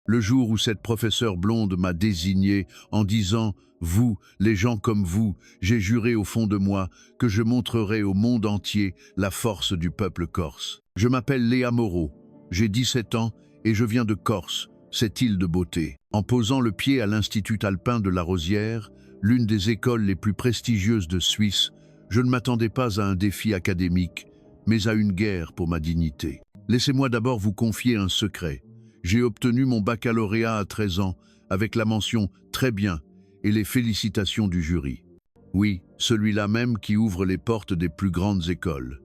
Le jour où cette professeure blonde m'a désigné en disant « Vous, les gens comme vous, j'ai juré au fond de moi que je montrerai au monde entier la force du peuple corse. Je m'appelle Léa Moreau, j'ai 17 ans et je viens de Corse, cette île de beauté. » En posant le pied à l'Institut alpin de la Rosière, l'une des écoles les plus prestigieuses de Suisse, je ne m'attendais pas à un défi académique, mais à une guerre pour ma dignité. Laissez-moi d'abord vous confier un secret. J'ai obtenu mon baccalauréat à 13 ans, avec la mention « Très bien » et les félicitations du jury. Oui, celui-là même qui ouvre les portes des plus grandes écoles.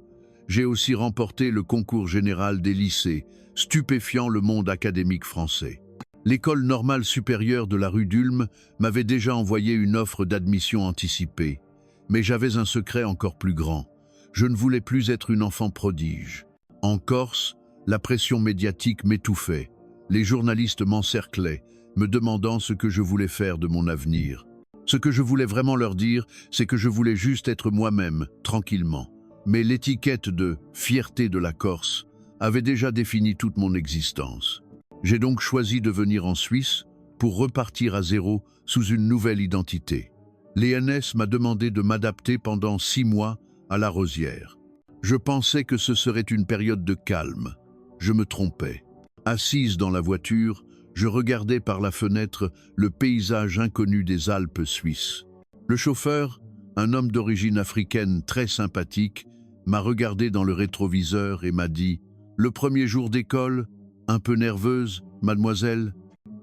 J'ai aussi remporté le concours général des lycées, stupéfiant le monde académique français. L'école normale supérieure de la rue d'Ulm m'avait déjà envoyé une offre d'admission anticipée. Mais j'avais un secret encore plus grand. Je ne voulais plus être une enfant prodige. En Corse, la pression médiatique m'étouffait. Les journalistes m'encerclaient, me demandant ce que je voulais faire de mon avenir. Ce que je voulais vraiment leur dire, c'est que je voulais juste être moi-même, tranquillement. Mais l'étiquette de « fierté de la Corse » avait déjà défini toute mon existence. J'ai donc choisi de venir en Suisse pour repartir à zéro sous une nouvelle identité. L'ENS m'a demandé de m'adapter pendant 6 mois à la Rosière. Je pensais que ce serait une période de calme. Je me trompais. Assise dans la voiture, je regardais par la fenêtre le paysage inconnu des Alpes suisses. Le chauffeur, un homme d'origine africaine très sympathique, m'a regardé dans le rétroviseur et m'a dit « Le premier jour d'école, un peu nerveuse, mademoiselle ?»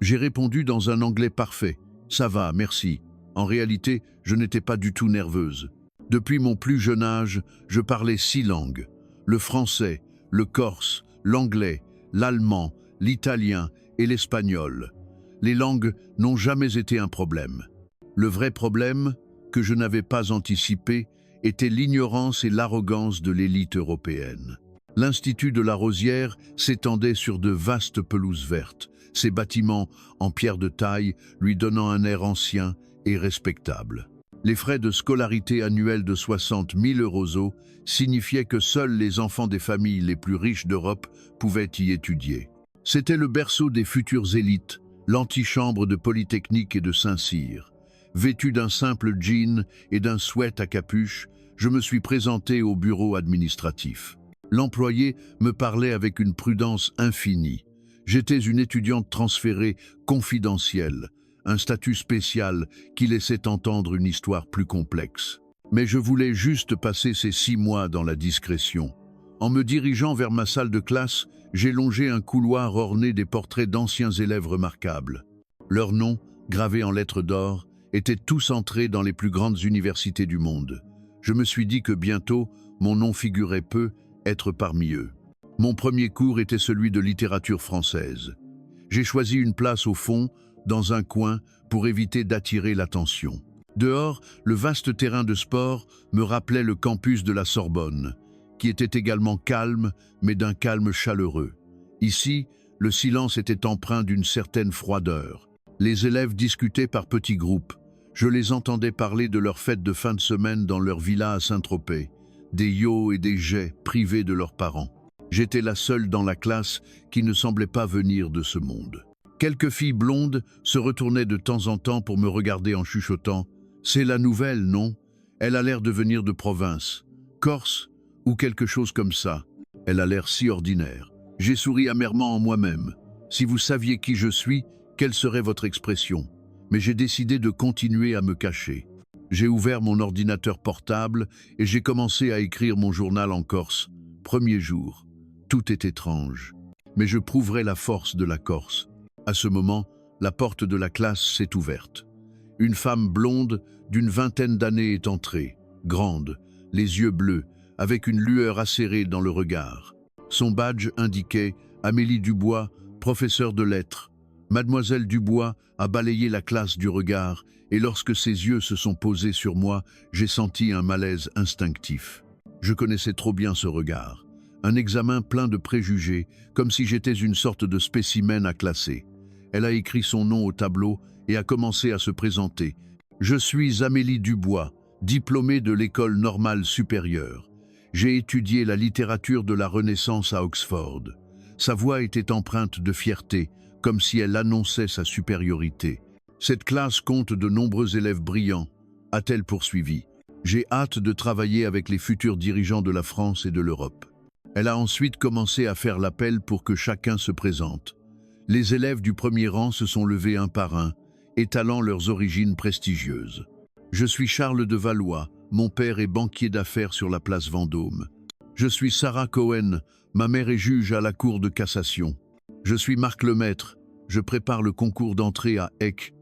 J'ai répondu dans un anglais parfait « Ça va, merci ». En réalité, je n'étais pas du tout nerveuse. Depuis mon plus jeune âge, je parlais 6 langues. Le français, le corse, l'anglais, l'allemand, l'italien et l'espagnol. Les langues n'ont jamais été un problème. Le vrai problème, que je n'avais pas anticipé, était l'ignorance et l'arrogance de l'élite européenne. L'Institut de la Rosière s'étendait sur de vastes pelouses vertes, ses bâtiments en pierre de taille lui donnant un air ancien et respectable. Les frais de scolarité annuels de 60 000 € signifiaient que seuls les enfants des familles les plus riches d'Europe pouvaient y étudier. C'était le berceau des futures élites, l'antichambre de Polytechnique et de Saint-Cyr. Vêtu d'un simple jean et d'un sweat à capuche, je me suis présenté au bureau administratif. L'employé me parlait avec une prudence infinie. J'étais une étudiante transférée confidentielle, un statut spécial qui laissait entendre une histoire plus complexe. Mais je voulais juste passer ces 6 mois dans la discrétion. En me dirigeant vers ma salle de classe, j'ai longé un couloir orné des portraits d'anciens élèves remarquables. Leurs noms, gravés en lettres d'or, étaient tous entrés dans les plus grandes universités du monde. Je me suis dit que bientôt, mon nom figurait peu être parmi eux. Mon premier cours était celui de littérature française. J'ai choisi une place au fond, dans un coin, pour éviter d'attirer l'attention. Dehors, le vaste terrain de sport me rappelait le campus de la Sorbonne, qui était également calme, mais d'un calme chaleureux. Ici, le silence était empreint d'une certaine froideur. Les élèves discutaient par petits groupes. Je les entendais parler de leurs fêtes de fin de semaine dans leur villa à Saint-Tropez, des yots et des jets privés de leurs parents. J'étais la seule dans la classe qui ne semblait pas venir de ce monde. Quelques filles blondes se retournaient de temps en temps pour me regarder en chuchotant « C'est la nouvelle, non? Elle a l'air de venir de province. Corse ou quelque chose comme ça. Elle a l'air si ordinaire. » J'ai souri amèrement en moi-même. Si vous saviez qui je suis, quelle serait votre expression? Mais j'ai décidé de continuer à me cacher. J'ai ouvert mon ordinateur portable et j'ai commencé à écrire mon journal en Corse. Premier jour. Tout est étrange. Mais je prouverai la force de la Corse. À ce moment, la porte de la classe s'est ouverte. Une femme blonde d'une 20aine d'années est entrée, grande, les yeux bleus, avec une lueur acérée dans le regard. Son badge indiquait « Amélie Dubois, professeure de lettres ». Mademoiselle Dubois a balayé la classe du regard et lorsque ses yeux se sont posés sur moi, j'ai senti un malaise instinctif. Je connaissais trop bien ce regard. Un examen plein de préjugés, comme si j'étais une sorte de spécimen à classer. Elle a écrit son nom au tableau et a commencé à se présenter. « Je suis Amélie Dubois, diplômée de l'école normale supérieure. J'ai étudié la littérature de la Renaissance à Oxford. » Sa voix était empreinte de fierté, comme si elle annonçait sa supériorité. Cette classe compte de nombreux élèves brillants, a-t-elle poursuivi. J'ai hâte de travailler avec les futurs dirigeants de la France et de l'Europe. Elle a ensuite commencé à faire l'appel pour que chacun se présente. Les élèves du premier rang se sont levés un par un, étalant leurs origines prestigieuses. Je suis Charles de Valois, mon père est banquier d'affaires sur la place Vendôme. Je suis Sarah Cohen, ma mère est juge à la Cour de cassation. Je suis Marc Lemaître, je prépare le concours d'entrée à Eck.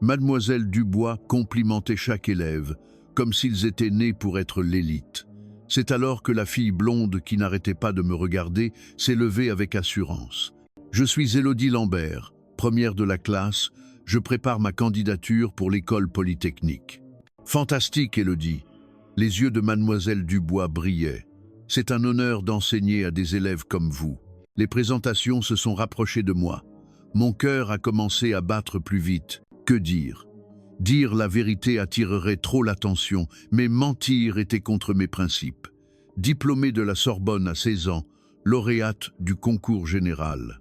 Mademoiselle Dubois complimentait chaque élève, comme s'ils étaient nés pour être l'élite. C'est alors que la fille blonde, qui n'arrêtait pas de me regarder, s'est levée avec assurance. Je suis Élodie Lambert, première de la classe, je prépare ma candidature pour l'école polytechnique. Fantastique, Élodie. Les yeux de mademoiselle Dubois brillaient. C'est un honneur d'enseigner à des élèves comme vous. Les présentations se sont rapprochées de moi. Mon cœur a commencé à battre plus vite. Que dire? Dire la vérité attirerait trop l'attention, mais mentir était contre mes principes. Diplômée de la Sorbonne à 16 ans, lauréate du concours général.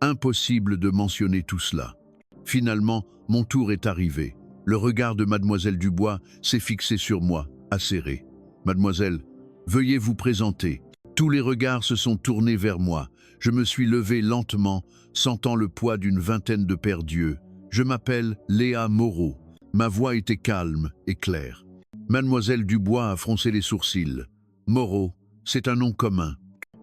Impossible de mentionner tout cela. Finalement, mon tour est arrivé. Le regard de mademoiselle Dubois s'est fixé sur moi, acéré. Mademoiselle, veuillez vous présenter. Tous les regards se sont tournés vers moi. Je me suis levé lentement, sentant le poids d'une vingtaine de paires d'yeux. Je m'appelle Léa Moreau. Ma voix était calme et claire. Mademoiselle Dubois a froncé les sourcils. Moreau, c'est un nom commun.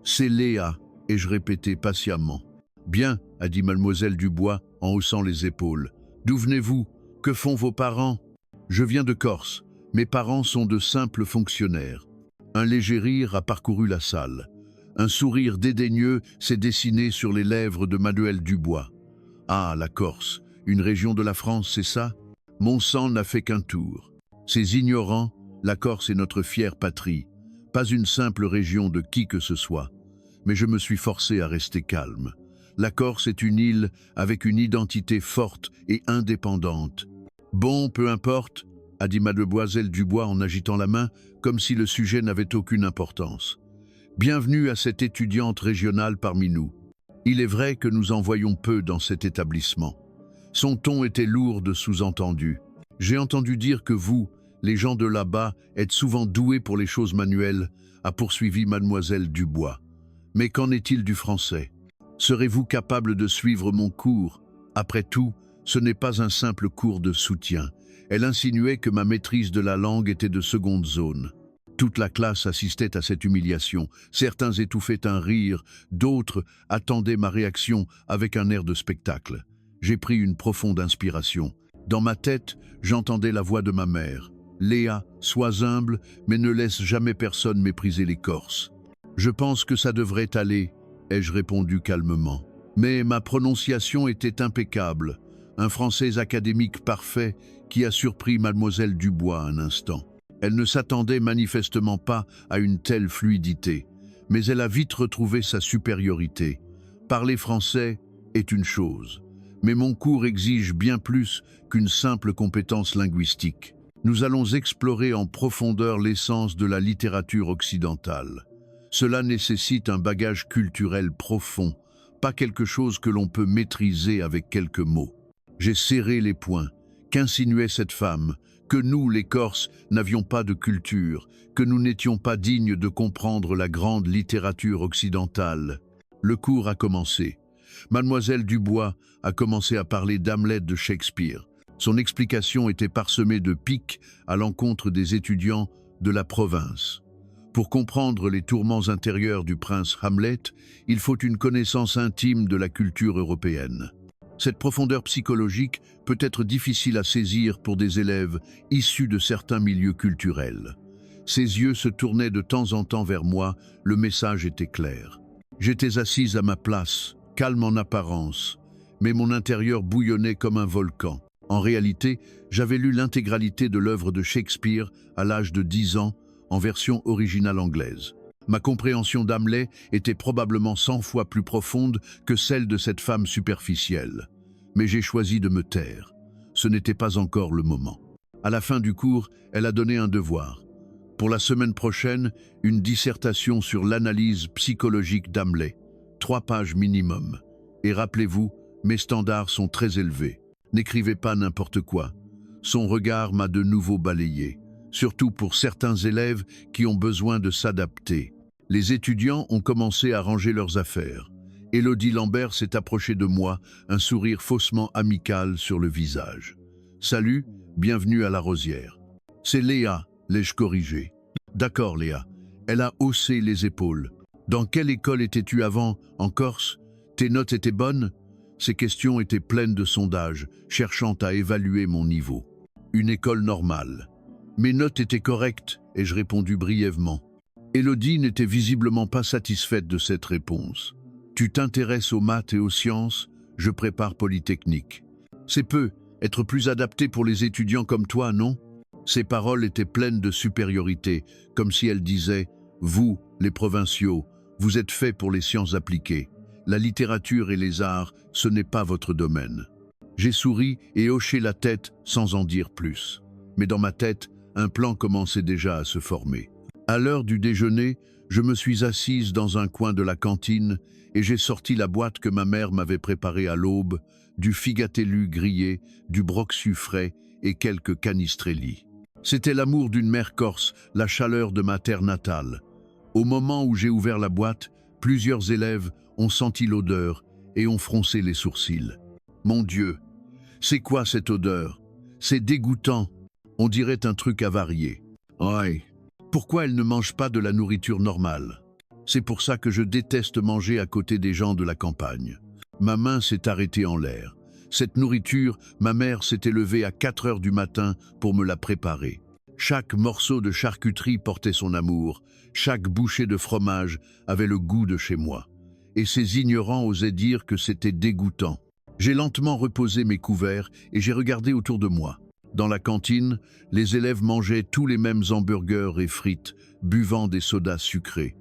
C'est Léa, ai-je répété patiemment. Bien, a dit mademoiselle Dubois en haussant les épaules. D'où venez-vous? Que font vos parents? Je viens de Corse. Mes parents sont de simples fonctionnaires. Un léger rire a parcouru la salle. Un sourire dédaigneux s'est dessiné sur les lèvres de mademoiselle Dubois. Ah, la Corse, une région de la France, c'est ça? Mon sang n'a fait qu'un tour. Ces ignorants, la Corse est notre fière patrie, pas une simple région de qui que ce soit. Mais je me suis forcé à rester calme. La Corse est une île avec une identité forte et indépendante. Bon, peu importe, a dit mademoiselle Dubois en agitant la main, comme si le sujet n'avait aucune importance. Bienvenue à cette étudiante régionale parmi nous. Il est vrai que nous en voyons peu dans cet établissement. Son ton était lourd de sous-entendus. J'ai entendu dire que vous, les gens de là-bas, êtes souvent doués pour les choses manuelles, a poursuivi mademoiselle Dubois. Mais qu'en est-il du français? Serez-vous capable de suivre mon cours? Après tout, ce n'est pas un simple cours de soutien. Elle insinuait que ma maîtrise de la langue était de seconde zone. Toute la classe assistait à cette humiliation. Certains étouffaient un rire, d'autres attendaient ma réaction avec un air de spectacle. J'ai pris une profonde inspiration. Dans ma tête, j'entendais la voix de ma mère. « Léa, sois humble, mais ne laisse jamais personne mépriser les Corses. » « Je pense que ça devrait aller, » ai-je répondu calmement. Mais ma prononciation était impeccable, un français académique parfait qui a surpris mademoiselle Dubois un instant. Elle ne s'attendait manifestement pas à une telle fluidité, mais elle a vite retrouvé sa supériorité. Parler français est une chose, mais mon cours exige bien plus qu'une simple compétence linguistique. Nous allons explorer en profondeur l'essence de la littérature occidentale. Cela nécessite un bagage culturel profond, pas quelque chose que l'on peut maîtriser avec quelques mots. J'ai serré les poings. Qu'insinuait cette femme? Que nous, les Corses, n'avions pas de culture, que nous n'étions pas dignes de comprendre la grande littérature occidentale. Le cours a commencé. Mademoiselle Dubois a commencé à parler d'Hamlet de Shakespeare. Son explication était parsemée de piques à l'encontre des étudiants de la province. Pour comprendre les tourments intérieurs du prince Hamlet, il faut une connaissance intime de la culture européenne. Cette profondeur psychologique peut être difficile à saisir pour des élèves issus de certains milieux culturels. Ses yeux se tournaient de temps en temps vers moi, le message était clair. J'étais assise à ma place, calme en apparence, mais mon intérieur bouillonnait comme un volcan. En réalité, j'avais lu l'intégralité de l'œuvre de Shakespeare à l'âge de 10 ans, en version originale anglaise. Ma compréhension d'Hamlet était probablement 100 fois plus profonde que celle de cette femme superficielle. Mais j'ai choisi de me taire. Ce n'était pas encore le moment. À la fin du cours, elle a donné un devoir. Pour la semaine prochaine, une dissertation sur l'analyse psychologique d'Hamlet. 3 pages minimum. Et rappelez-vous, mes standards sont très élevés. N'écrivez pas n'importe quoi. Son regard m'a de nouveau balayé, surtout pour certains élèves qui ont besoin de s'adapter. Les étudiants ont commencé à ranger leurs affaires. Élodie Lambert s'est approchée de moi, un sourire faussement amical sur le visage. « Salut, bienvenue à la Rosière. »« C'est Léa, l'ai-je corrigé. »« D'accord, Léa. » Elle a haussé les épaules. « Dans quelle école étais-tu avant, en Corse? Tes notes étaient bonnes ?» Ces questions étaient pleines de sondages, cherchant à évaluer mon niveau. « Une école normale. » Mes notes étaient correctes, ai-je répondu brièvement. Élodie n'était visiblement pas satisfaite de cette réponse. « Tu t'intéresses aux maths et aux sciences, je prépare Polytechnique. » C'est peu, être plus adapté pour les étudiants comme toi, non? Ses paroles étaient pleines de supériorité, comme si elle disait « Vous, les provinciaux, vous êtes faits pour les sciences appliquées. La littérature et les arts, ce n'est pas votre domaine. » J'ai souri et hoché la tête sans en dire plus. Mais dans ma tête, un plan commençait déjà à se former. À l'heure du déjeuner, je me suis assise dans un coin de la cantine et j'ai sorti la boîte que ma mère m'avait préparée à l'aube, du figatellu grillé, du broxu frais et quelques canistrelli. C'était l'amour d'une mère corse, la chaleur de ma terre natale. Au moment où j'ai ouvert la boîte, plusieurs élèves ont senti l'odeur et ont froncé les sourcils. Mon Dieu, c'est quoi cette odeur? C'est dégoûtant. On dirait un truc avarié. Ouais. Pourquoi elles ne mangent pas de la nourriture normale? C'est pour ça que je déteste manger à côté des gens de la campagne. Ma main s'est arrêtée en l'air. Cette nourriture, ma mère s'était levée à 4 heures du matin pour me la préparer. Chaque morceau de charcuterie portait son amour. Chaque bouchée de fromage avait le goût de chez moi. Et ces ignorants osaient dire que c'était dégoûtant. J'ai lentement reposé mes couverts et j'ai regardé autour de moi. Dans la cantine, les élèves mangeaient tous les mêmes hamburgers et frites, buvant des sodas sucrés.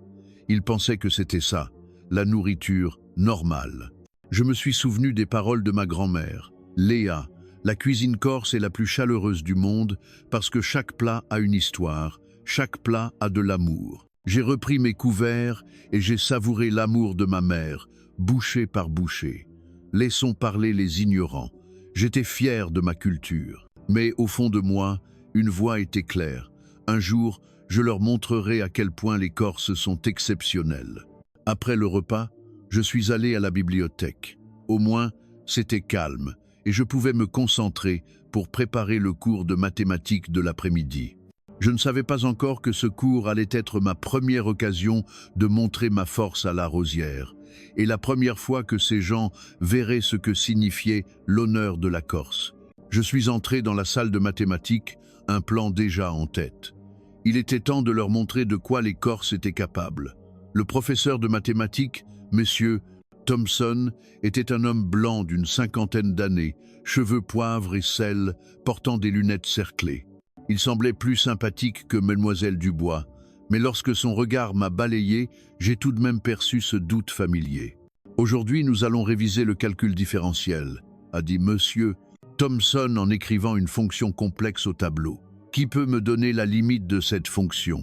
Ils pensaient que c'était ça, la nourriture normale. Je me suis souvenu des paroles de ma grand-mère. Léa, la cuisine corse est la plus chaleureuse du monde parce que chaque plat a une histoire, chaque plat a de l'amour. J'ai repris mes couverts et j'ai savouré l'amour de ma mère, bouchée par bouchée. Laissons parler les ignorants. J'étais fier de ma culture. Mais au fond de moi, une voix était claire. Un jour, je leur montrerai à quel point les Corses sont exceptionnels. Après le repas, je suis allé à la bibliothèque. Au moins, c'était calme et je pouvais me concentrer pour préparer le cours de mathématiques de l'après-midi. Je ne savais pas encore que ce cours allait être ma première occasion de montrer ma force à la Rosière et la première fois que ces gens verraient ce que signifiait l'honneur de la Corse. Je suis entré dans la salle de mathématiques, un plan déjà en tête. Il était temps de leur montrer de quoi les Corses étaient capables. Le professeur de mathématiques, Monsieur Thomson, était un homme blanc d'une 50aine d'années, cheveux poivre et sel, portant des lunettes cerclées. Il semblait plus sympathique que Mademoiselle Dubois, mais lorsque son regard m'a balayé, j'ai tout de même perçu ce doute familier. « Aujourd'hui, nous allons réviser le calcul différentiel », a dit Monsieur Thomson en écrivant une fonction complexe au tableau. Qui peut me donner la limite de cette fonction?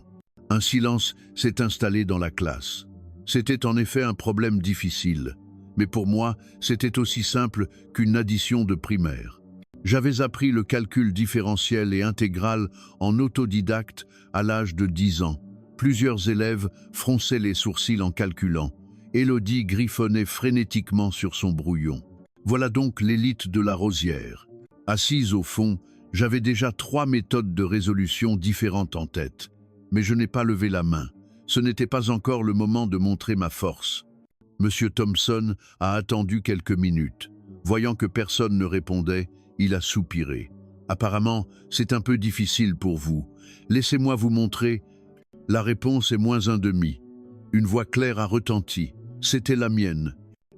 Un silence s'est installé dans la classe. C'était en effet un problème difficile, mais pour moi, c'était aussi simple qu'une addition de primaire. J'avais appris le calcul différentiel et intégral en autodidacte à l'âge de 10 ans. Plusieurs élèves fronçaient les sourcils en calculant. Élodie griffonnait frénétiquement sur son brouillon. Voilà donc l'élite de la Rosière. Assise au fond, j'avais déjà 3 méthodes de résolution différentes en tête. Mais je n'ai pas levé la main. Ce n'était pas encore le moment de montrer ma force. Monsieur Thomson a attendu quelques minutes. Voyant que personne ne répondait, il a soupiré. Apparemment, c'est un peu difficile pour vous. Laissez-moi vous montrer. La réponse est -1/2. Une voix claire a retenti. C'était la mienne.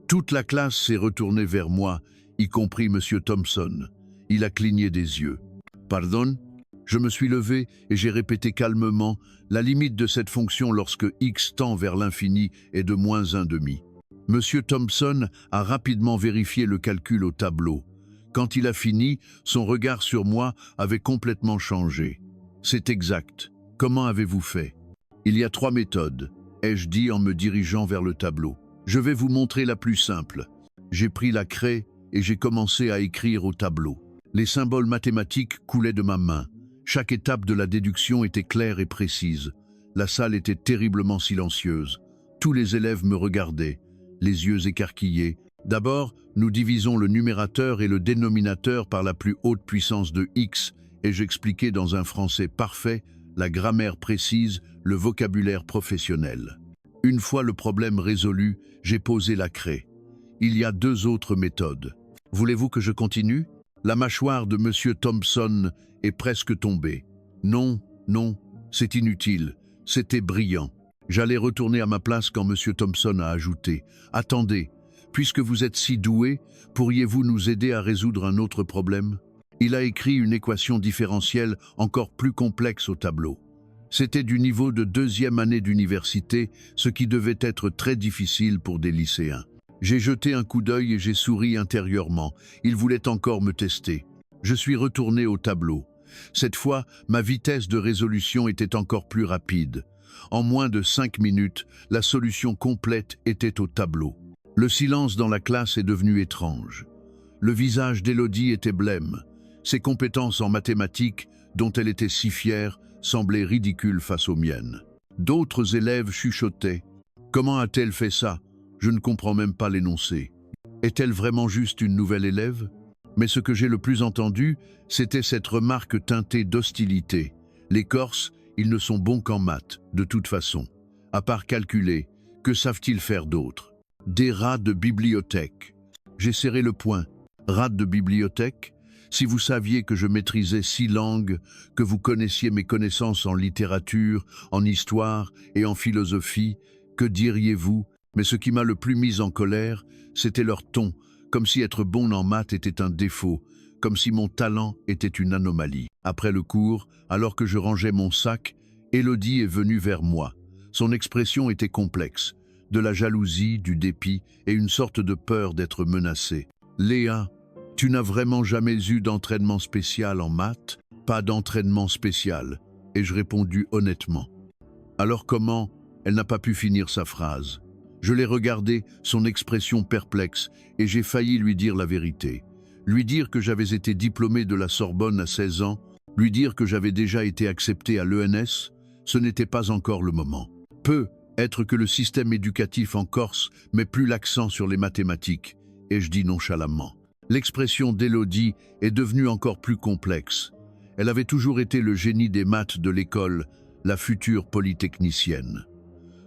Toute la classe s'est retournée vers moi, y compris Monsieur Thomson. Il a cligné des yeux. « Pardon ?» Je me suis levé et j'ai répété calmement la limite de cette fonction lorsque x tend vers l'infini est de -1/2. Monsieur Thomson a rapidement vérifié le calcul au tableau. Quand il a fini, son regard sur moi avait complètement changé. « C'est exact. Comment avez-vous fait ?»« Il y a 3 méthodes, ai-je dit en me dirigeant vers le tableau. Je vais vous montrer la plus simple. » J'ai pris la craie et j'ai commencé à écrire au tableau. Les symboles mathématiques coulaient de ma main. Chaque étape de la déduction était claire et précise. La salle était terriblement silencieuse. Tous les élèves me regardaient, les yeux écarquillés. D'abord, nous divisons le numérateur et le dénominateur par la plus haute puissance de x, et j'expliquais dans un français parfait la grammaire précise, le vocabulaire professionnel. Une fois le problème résolu, j'ai posé la craie. Il y a 2 autres méthodes. Voulez-vous que je continue? La mâchoire de M. Thompson est presque tombée. Non, non, c'est inutile. C'était brillant. J'allais retourner à ma place quand M. Thompson a ajouté « Attendez, puisque vous êtes si doué, pourriez-vous nous aider à résoudre un autre problème ?» Il a écrit une équation différentielle encore plus complexe au tableau. C'était du niveau de 2e année d'université, ce qui devait être très difficile pour des lycéens. J'ai jeté un coup d'œil et j'ai souri intérieurement. Il voulait encore me tester. Je suis retourné au tableau. Cette fois, ma vitesse de résolution était encore plus rapide. En moins de 5 minutes, la solution complète était au tableau. Le silence dans la classe est devenu étrange. Le visage d'Élodie était blême. Ses compétences en mathématiques, dont elle était si fière, semblaient ridicules face aux miennes. D'autres élèves chuchotaient. « Comment a-t-elle fait ça ? Je ne comprends même pas l'énoncé. Est-elle vraiment juste une nouvelle élève ?» Mais ce que j'ai le plus entendu, c'était cette remarque teintée d'hostilité. Les Corses, ils ne sont bons qu'en maths, de toute façon. À part calculer, que savent-ils faire d'autre? Des rats de bibliothèque. J'ai serré le poing. Rats de bibliothèque? Si vous saviez que je maîtrisais 6 langues, que vous connaissiez mes connaissances en littérature, en histoire et en philosophie, que diriez-vous? Mais ce qui m'a le plus mis en colère, c'était leur ton, comme si être bon en maths était un défaut, comme si mon talent était une anomalie. Après le cours, alors que je rangeais mon sac, Élodie est venue vers moi. Son expression était complexe, de la jalousie, du dépit et une sorte de peur d'être menacée. « Léa, tu n'as vraiment jamais eu d'entraînement spécial en maths? » « Pas d'entraînement spécial. » Et je répondis honnêtement. Alors comment? Elle n'a pas pu finir sa phrase. Je l'ai regardée, son expression perplexe, et j'ai failli lui dire la vérité. Lui dire que j'avais été diplômé de la Sorbonne à 16 ans, lui dire que j'avais déjà été accepté à l'ENS, ce n'était pas encore le moment. Peut-être que le système éducatif en Corse met plus l'accent sur les mathématiques, et je dis nonchalamment. L'expression d'Élodie est devenue encore plus complexe. Elle avait toujours été le génie des maths de l'école, la future polytechnicienne.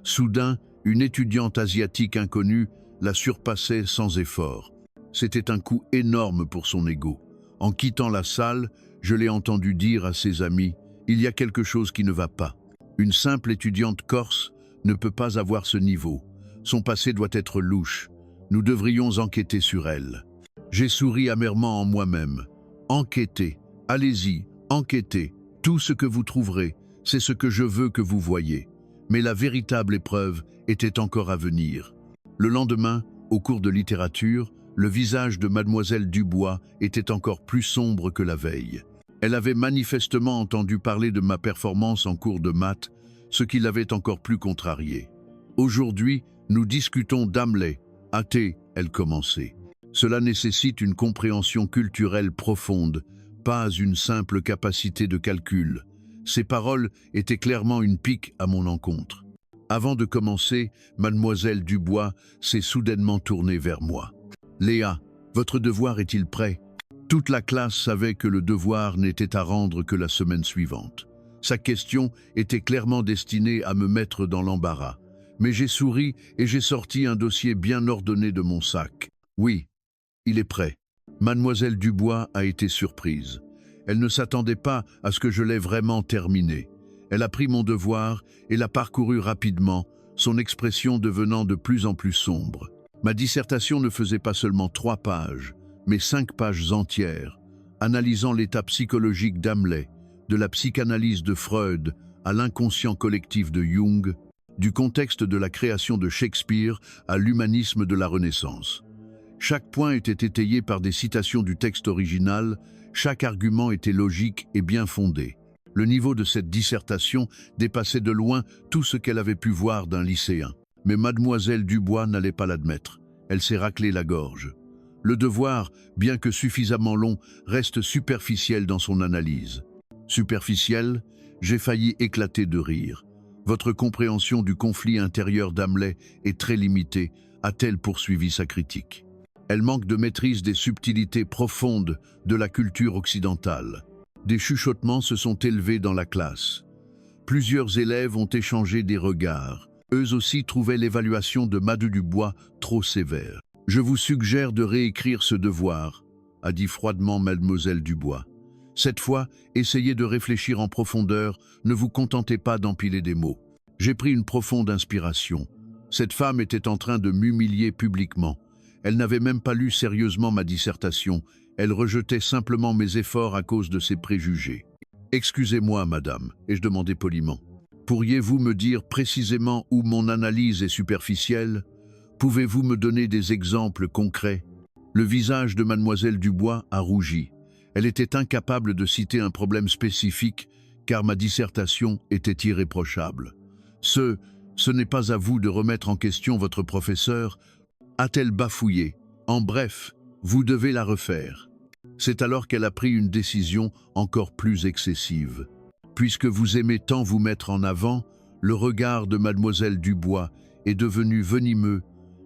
Soudain, une étudiante asiatique inconnue la surpassait sans effort. C'était un coup énorme pour son ego. En quittant la salle, je l'ai entendu dire à ses amis « Il y a quelque chose qui ne va pas. Une simple étudiante corse ne peut pas avoir ce niveau. Son passé doit être louche. Nous devrions enquêter sur elle. » J'ai souri amèrement en moi-même. « Enquêtez. Allez-y, enquêtez. Tout ce que vous trouverez, c'est ce que je veux que vous voyez. » Mais la véritable épreuve était encore à venir. Le lendemain, au cours de littérature, le visage de mademoiselle Dubois était encore plus sombre que la veille. Elle avait manifestement entendu parler de ma performance en cours de maths, ce qui l'avait encore plus contrariée. « Aujourd'hui, nous discutons d'Hamlet. Athée, elle commençait. Cela nécessite une compréhension culturelle profonde, pas une simple capacité de calcul. » Ces paroles étaient clairement une pique à mon encontre. Avant de commencer, mademoiselle Dubois s'est soudainement tournée vers moi. « Léa, votre devoir est-il prêt ?» Toute la classe savait que le devoir n'était à rendre que la semaine suivante. Sa question était clairement destinée à me mettre dans l'embarras. Mais j'ai souri et j'ai sorti un dossier bien ordonné de mon sac. « Oui, il est prêt. » Mademoiselle Dubois a été surprise. Elle ne s'attendait pas à ce que je l'aie vraiment terminé. Elle a pris mon devoir et l'a parcouru rapidement, son expression devenant de plus en plus sombre. Ma dissertation ne faisait pas seulement 3 pages, mais 5 pages entières, analysant l'état psychologique d'Hamlet, de la psychanalyse de Freud à l'inconscient collectif de Jung, du contexte de la création de Shakespeare à l'humanisme de la Renaissance. Chaque point était étayé par des citations du texte original, chaque argument était logique et bien fondé. Le niveau de cette dissertation dépassait de loin tout ce qu'elle avait pu voir d'un lycéen. Mais mademoiselle Dubois n'allait pas l'admettre. Elle s'est raclée la gorge. Le devoir, bien que suffisamment long, reste superficiel dans son analyse. Superficiel, j'ai failli éclater de rire. Votre compréhension du conflit intérieur d'Hamlet est très limitée, a-t-elle poursuivi sa critique. Elle manque de maîtrise des subtilités profondes de la culture occidentale. Des chuchotements se sont élevés dans la classe. Plusieurs élèves ont échangé des regards. Eux aussi trouvaient l'évaluation de Madou Dubois trop sévère. « Je vous suggère de réécrire ce devoir », a dit froidement mademoiselle Dubois. Cette fois, essayez de réfléchir en profondeur, ne vous contentez pas d'empiler des mots. J'ai pris une profonde inspiration. Cette femme était en train de m'humilier publiquement. Elle n'avait même pas lu sérieusement ma dissertation. Elle rejetait simplement mes efforts à cause de ses préjugés. « Excusez-moi, madame », ai-je demandé poliment. « Pourriez-vous me dire précisément où mon analyse est superficielle ? Pouvez-vous me donner des exemples concrets ?» Le visage de mademoiselle Dubois a rougi. Elle était incapable de citer un problème spécifique, car ma dissertation était irréprochable. « Ce n'est pas à vous de remettre en question votre professeur », a-t-elle bafouillé. « En bref, vous devez la refaire. » C'est alors qu'elle a pris une décision encore plus excessive. Puisque vous aimez tant vous mettre en avant, le regard de mademoiselle Dubois est devenu venimeux.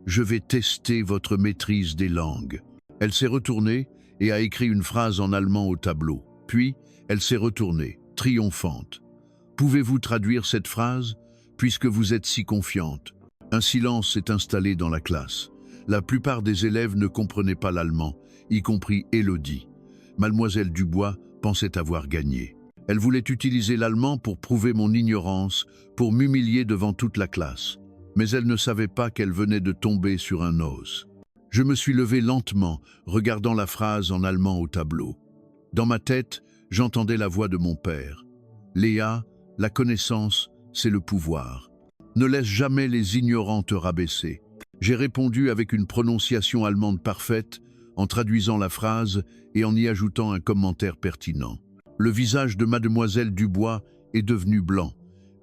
Je vais tester votre maîtrise des langues. Elle s'est retournée et a écrit une phrase en allemand au tableau. Puis, elle s'est retournée, triomphante. Pouvez-vous traduire cette phrase, puisque vous êtes si confiante? Un silence s'est installé dans la classe. La plupart des élèves ne comprenaient pas l'allemand, y compris Élodie. Mademoiselle Dubois pensait avoir gagné. Elle voulait utiliser l'allemand pour prouver mon ignorance, pour m'humilier devant toute la classe. Mais elle ne savait pas qu'elle venait de tomber sur un os. Je me suis levé lentement, regardant la phrase en allemand au tableau. Dans ma tête, j'entendais la voix de mon père. « Léa, la connaissance, c'est le pouvoir. Ne laisse jamais les ignorants te rabaisser. » J'ai répondu avec une prononciation allemande parfaite, en traduisant la phrase et en y ajoutant un commentaire pertinent. Le visage de mademoiselle Dubois est devenu blanc,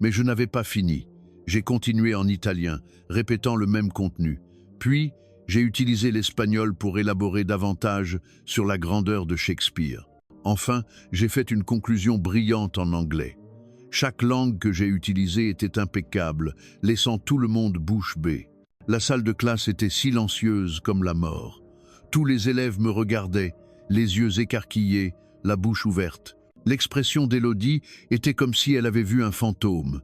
mais je n'avais pas fini. J'ai continué en italien, répétant le même contenu. Puis, j'ai utilisé l'espagnol pour élaborer davantage sur la grandeur de Shakespeare. Enfin, j'ai fait une conclusion brillante en anglais. Chaque langue que j'ai utilisée était impeccable, laissant tout le monde bouche bée. La salle de classe était silencieuse comme la mort. Tous les élèves me regardaient, les yeux écarquillés, la bouche ouverte. L'expression d'Élodie était comme si elle avait vu un fantôme.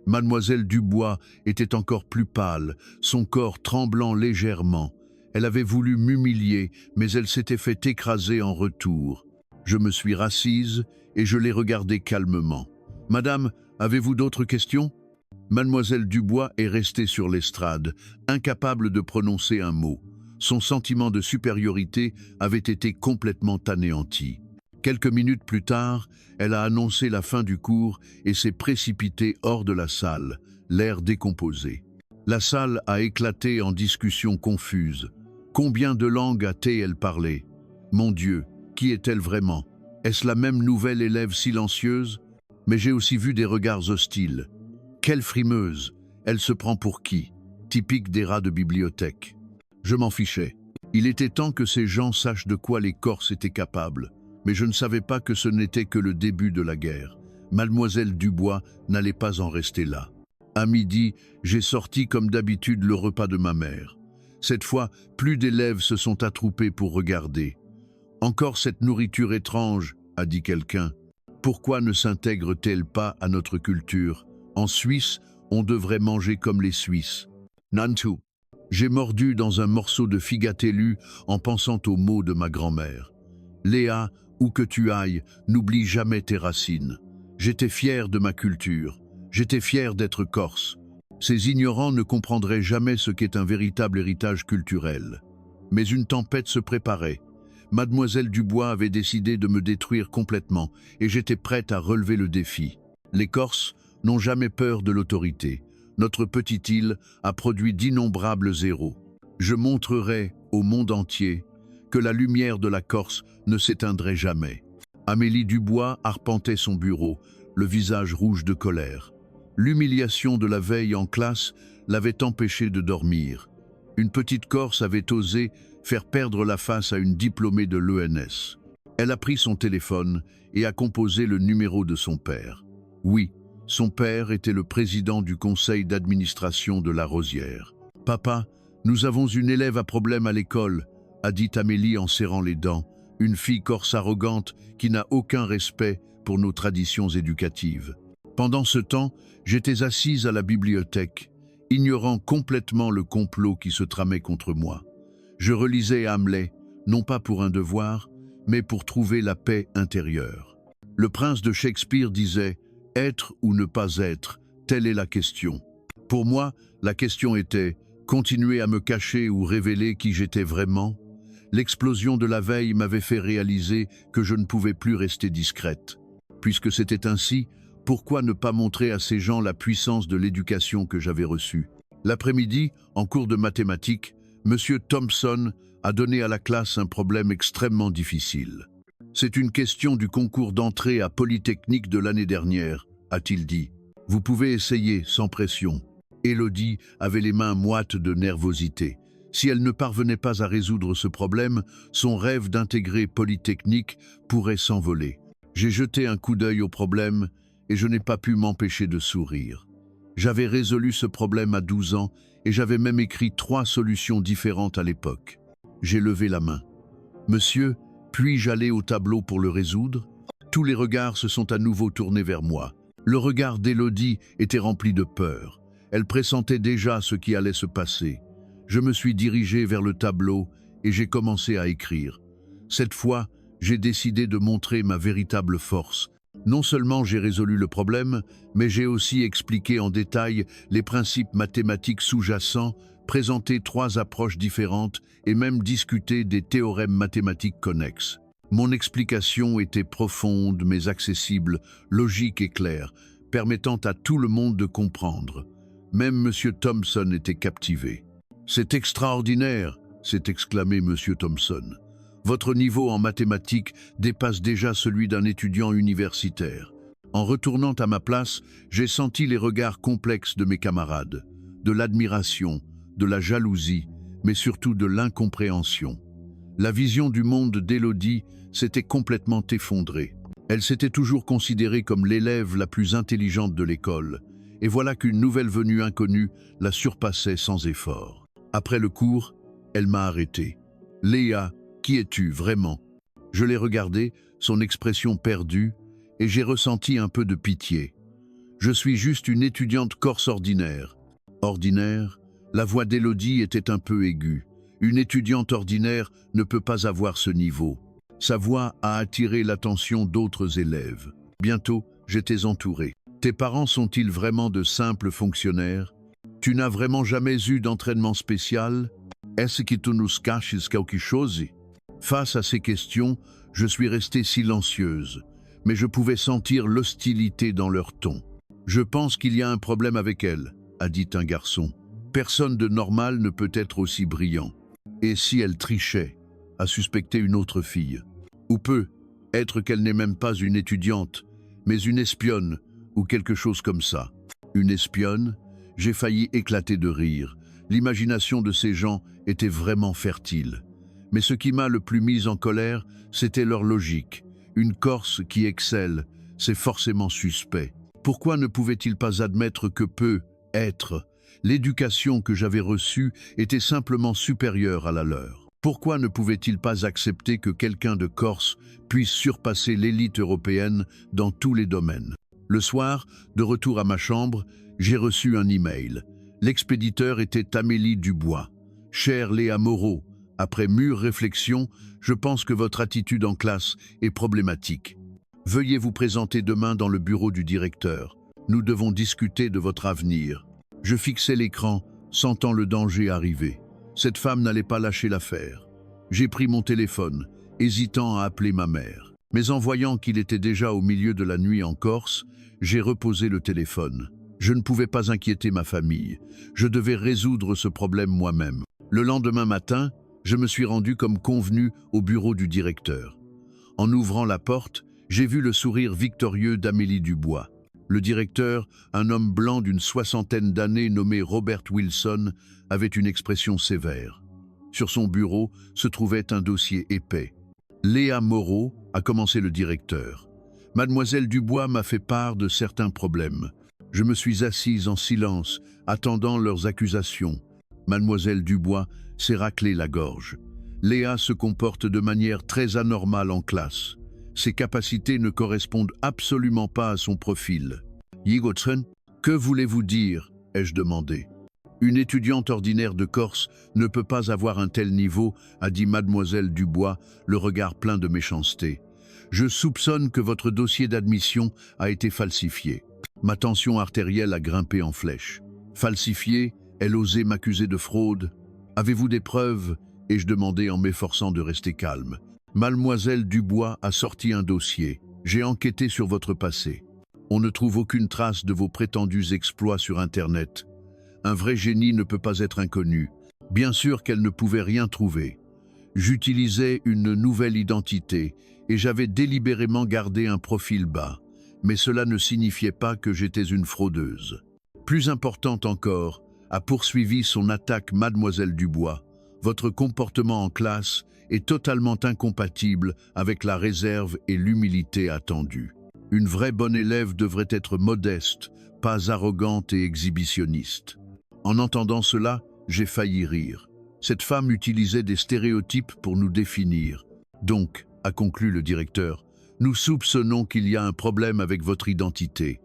Mademoiselle Dubois était encore plus pâle, son corps tremblant légèrement. Elle avait voulu m'humilier, mais elle s'était fait écraser en retour. Je me suis rassise et je l'ai regardée calmement. « Madame, avez-vous d'autres questions ?» Mademoiselle Dubois est restée sur l'estrade, incapable de prononcer un mot. Son sentiment de supériorité avait été complètement anéanti. Quelques minutes plus tard, elle a annoncé la fin du cours et s'est précipitée hors de la salle, l'air décomposé. La salle a éclaté en discussions confuses. Combien de langues a-t-elle parlé? Mon Dieu, qui est-elle vraiment? Est-ce la même nouvelle élève silencieuse? Mais j'ai aussi vu des regards hostiles. Quelle frimeuse! Elle se prend pour qui? Typique des rats de bibliothèque. Je m'en fichais. Il était temps que ces gens sachent de quoi les Corses étaient capables. Mais je ne savais pas que ce n'était que le début de la guerre. Mademoiselle Dubois n'allait pas en rester là. À midi, j'ai sorti comme d'habitude le repas de ma mère. Cette fois, plus d'élèves se sont attroupés pour regarder. « Encore cette nourriture étrange », a dit quelqu'un. « Pourquoi ne s'intègre-t-elle pas à notre culture? En Suisse, on devrait manger comme les Suisses. » Nantou. J'ai mordu dans un morceau de figatellu en pensant aux mots de ma grand-mère. « Léa, où que tu ailles, n'oublie jamais tes racines. » J'étais fier de ma culture. J'étais fier d'être corse. Ces ignorants ne comprendraient jamais ce qu'est un véritable héritage culturel. Mais une tempête se préparait. Mademoiselle Dubois avait décidé de me détruire complètement et j'étais prête à relever le défi. Les Corses n'ont jamais peur de l'autorité. Notre petite île a produit d'innombrables héros. Je montrerai au monde entier que la lumière de la Corse ne s'éteindrait jamais. Amélie Dubois arpentait son bureau, le visage rouge de colère. L'humiliation de la veille en classe l'avait empêchée de dormir. Une petite Corse avait osé faire perdre la face à une diplômée de l'ENS. Elle a pris son téléphone et a composé le numéro de son père. Oui, son père était le président du conseil d'administration de La Rosière. « Papa, nous avons une élève à problème à l'école », a dit Amélie en serrant les dents, une fille corse arrogante qui n'a aucun respect pour nos traditions éducatives. Pendant ce temps, j'étais assise à la bibliothèque, ignorant complètement le complot qui se tramait contre moi. Je relisais Hamlet, non pas pour un devoir, mais pour trouver la paix intérieure. Le prince de Shakespeare disait « Être ou ne pas être, telle est la question ». Pour moi, la question était « Continuer à me cacher ou révéler qui j'étais vraiment ?» L'explosion de la veille m'avait fait réaliser que je ne pouvais plus rester discrète. Puisque c'était ainsi, pourquoi ne pas montrer à ces gens la puissance de l'éducation que j'avais reçue? L'après-midi, en cours de mathématiques, M. Thompson a donné à la classe un problème extrêmement difficile. « C'est une question du concours d'entrée à Polytechnique de l'année dernière », a-t-il dit. « Vous pouvez essayer, sans pression. » Élodie avait les mains moites de nervosité. Si elle ne parvenait pas à résoudre ce problème, son rêve d'intégrer Polytechnique pourrait s'envoler. J'ai jeté un coup d'œil au problème et je n'ai pas pu m'empêcher de sourire. J'avais résolu ce problème à 12 ans et j'avais même écrit 3 solutions différentes à l'époque. J'ai levé la main. « Monsieur, puis-je aller au tableau pour le résoudre ?» Tous les regards se sont à nouveau tournés vers moi. Le regard d'Élodie était rempli de peur. Elle pressentait déjà ce qui allait se passer. Je me suis dirigé vers le tableau et j'ai commencé à écrire. Cette fois, j'ai décidé de montrer ma véritable force. Non seulement j'ai résolu le problème, mais j'ai aussi expliqué en détail les principes mathématiques sous-jacents, présenté 3 approches différentes et même discuté des théorèmes mathématiques connexes. Mon explication était profonde mais accessible, logique et claire, permettant à tout le monde de comprendre. Même M. Thompson était captivé. « C'est extraordinaire !» s'est exclamé M. Thompson. « Votre niveau en mathématiques dépasse déjà celui d'un étudiant universitaire. » En retournant à ma place, j'ai senti les regards complexes de mes camarades, de l'admiration, de la jalousie, mais surtout de l'incompréhension. La vision du monde d'Élodie s'était complètement effondrée. Elle s'était toujours considérée comme l'élève la plus intelligente de l'école, et voilà qu'une nouvelle venue inconnue la surpassait sans effort. Après le cours, elle m'a arrêté. « Léa, qui es-tu vraiment ?» Je l'ai regardée, son expression perdue, et j'ai ressenti un peu de pitié. « Je suis juste une étudiante corse ordinaire. » Ordinaire, la voix d'Élodie était un peu aiguë. Une étudiante ordinaire ne peut pas avoir ce niveau. Sa voix a attiré l'attention d'autres élèves. Bientôt, j'étais entouré. « Tes parents sont-ils vraiment de simples fonctionnaires ? Tu n'as vraiment jamais eu d'entraînement spécial? Est-ce que tu nous caches quelque chose ?» Face à ces questions, je suis restée silencieuse, mais je pouvais sentir l'hostilité dans leur ton. « Je pense qu'il y a un problème avec elle », a dit un garçon. « Personne de normal ne peut être aussi brillant. » Et si elle trichait, a suspecté une autre fille. Ou peut être qu'elle n'est même pas une étudiante, mais une espionne ou quelque chose comme ça. Une espionne? J'ai failli éclater de rire. L'imagination de ces gens était vraiment fertile. Mais ce qui m'a le plus mise en colère, c'était leur logique. Une Corse qui excelle, c'est forcément suspect. Pourquoi ne pouvait-il pas admettre que peut être? L'éducation que j'avais reçue était simplement supérieure à la leur. Pourquoi ne pouvait-il pas accepter que quelqu'un de Corse puisse surpasser l'élite européenne dans tous les domaines? Le soir, de retour à ma chambre, j'ai reçu un email. L'expéditeur était Amélie Dubois. « Chère Léa Moreau, après mûre réflexion, je pense que votre attitude en classe est problématique. Veuillez vous présenter demain dans le bureau du directeur. Nous devons discuter de votre avenir. » Je fixais l'écran, sentant le danger arriver. Cette femme n'allait pas lâcher l'affaire. J'ai pris mon téléphone, hésitant à appeler ma mère. Mais en voyant qu'il était déjà au milieu de la nuit en Corse, j'ai reposé le téléphone. Je ne pouvais pas inquiéter ma famille. Je devais résoudre ce problème moi-même. Le lendemain matin, je me suis rendu comme convenu au bureau du directeur. En ouvrant la porte, j'ai vu le sourire victorieux d'Amélie Dubois. Le directeur, un homme blanc d'une soixantaine d'années nommé Robert Wilson, avait une expression sévère. Sur son bureau se trouvait un dossier épais. « Léa Moreau », a commencé le directeur. « Mademoiselle Dubois m'a fait part de certains problèmes. Je me suis assise en silence, attendant leurs accusations. Mademoiselle Dubois s'est raclé la gorge. Léa se comporte de manière très anormale en classe. Ses capacités ne correspondent absolument pas à son profil. « Yigotsun, que voulez-vous dire ?» ai-je demandé. « Une étudiante ordinaire de Corse ne peut pas avoir un tel niveau, a dit mademoiselle Dubois, le regard plein de méchanceté. Je soupçonne que votre dossier d'admission a été falsifié. Ma tension artérielle a grimpé en flèche. Falsifié, elle osait m'accuser de fraude. Avez-vous des preuves ? Ai-je demandé en m'efforçant de rester calme. Mademoiselle Dubois a sorti un dossier. J'ai enquêté sur votre passé. On ne trouve aucune trace de vos prétendus exploits sur Internet. Un vrai génie ne peut pas être inconnu. Bien sûr qu'elle ne pouvait rien trouver. J'utilisais une nouvelle identité et j'avais délibérément gardé un profil bas. Mais cela ne signifiait pas que j'étais une fraudeuse. Plus importante encore, a poursuivi son attaque mademoiselle Dubois. Votre comportement en classe est totalement incompatible avec la réserve et l'humilité attendues. Une vraie bonne élève devrait être modeste, pas arrogante et exhibitionniste. En entendant cela, j'ai failli rire. Cette femme utilisait des stéréotypes pour nous définir. Donc, a conclu le directeur, nous soupçonnons qu'il y a un problème avec votre identité.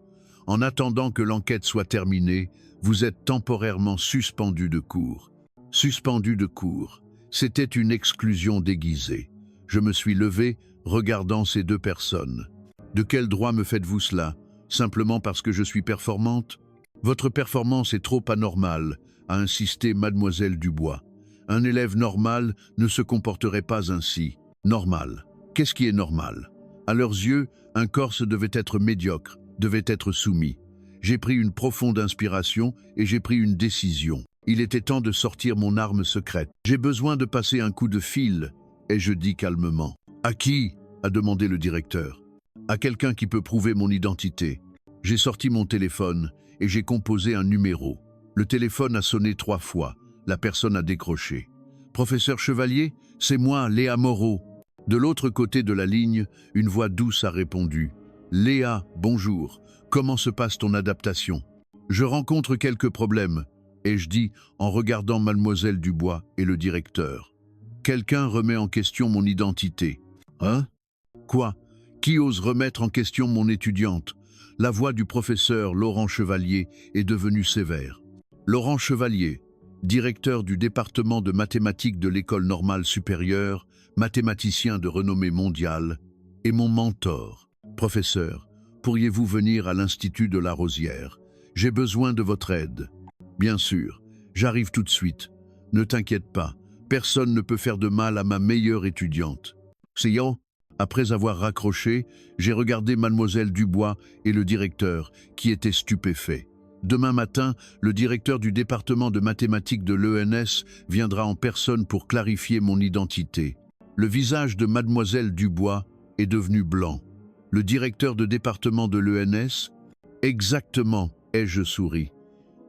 En attendant que l'enquête soit terminée, vous êtes temporairement suspendu de cours. Suspendu de cours. C'était une exclusion déguisée. Je me suis levé, regardant ces deux personnes. De quel droit me faites-vous cela? Simplement parce que je suis performante? Votre performance est trop anormale, a insisté mademoiselle Dubois. Un élève normal ne se comporterait pas ainsi. Normal. Qu'est-ce qui est normal? À leurs yeux, un Corse devait être médiocre, devait être soumis. J'ai pris une profonde inspiration et j'ai pris une décision. Il était temps de sortir mon arme secrète. J'ai besoin de passer un coup de fil, ai-je dit calmement. À qui? A demandé le directeur. À quelqu'un qui peut prouver mon identité. J'ai sorti mon téléphone et j'ai composé un numéro. Le téléphone a sonné 3 fois. La personne a décroché. Professeur Chevalier, c'est moi, Léa Moreau. De l'autre côté de la ligne, une voix douce a répondu. Léa, bonjour. Comment se passe ton adaptation? Je rencontre quelques problèmes, ai-je dit en regardant mademoiselle Dubois et le directeur. Quelqu'un remet en question mon identité. Hein? Quoi? Qui ose remettre en question mon étudiante? La voix du professeur Laurent Chevalier est devenue sévère. Laurent Chevalier, directeur du département de mathématiques de l'École normale supérieure, mathématicien de renommée mondiale, et mon mentor. Professeur, pourriez-vous venir à l'Institut de la Rosière? J'ai besoin de votre aide. Bien sûr, j'arrive tout de suite. Ne t'inquiète pas, personne ne peut faire de mal à ma meilleure étudiante. Seyant, après avoir raccroché, j'ai regardé mademoiselle Dubois et le directeur, qui étaient stupéfaits. Demain matin, le directeur du département de mathématiques de l'ENS viendra en personne pour clarifier mon identité. Le visage de mademoiselle Dubois est devenu blanc. Le directeur de département de l'ENS? Exactement, ai-je souri.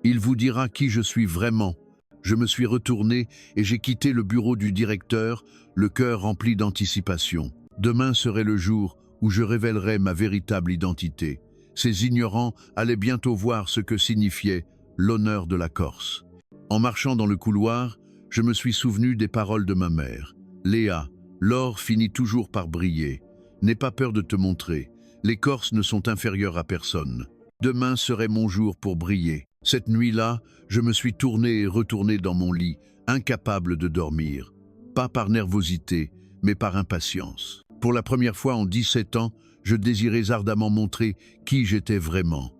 Il vous dira qui je suis vraiment. Je me suis retourné et j'ai quitté le bureau du directeur, le cœur rempli d'anticipation. Demain serait le jour où je révélerai ma véritable identité. Ces ignorants allaient bientôt voir ce que signifiait l'honneur de la Corse. En marchant dans le couloir, je me suis souvenu des paroles de ma mère. Léa, l'or finit toujours par briller. N'aie pas peur de te montrer. Les Corses ne sont inférieurs à personne. Demain serait mon jour pour briller. Cette nuit-là, je me suis tourné et retourné dans mon lit, incapable de dormir. Pas par nervosité, mais par impatience. Pour la première fois en 17 ans, je désirais ardemment montrer qui j'étais vraiment.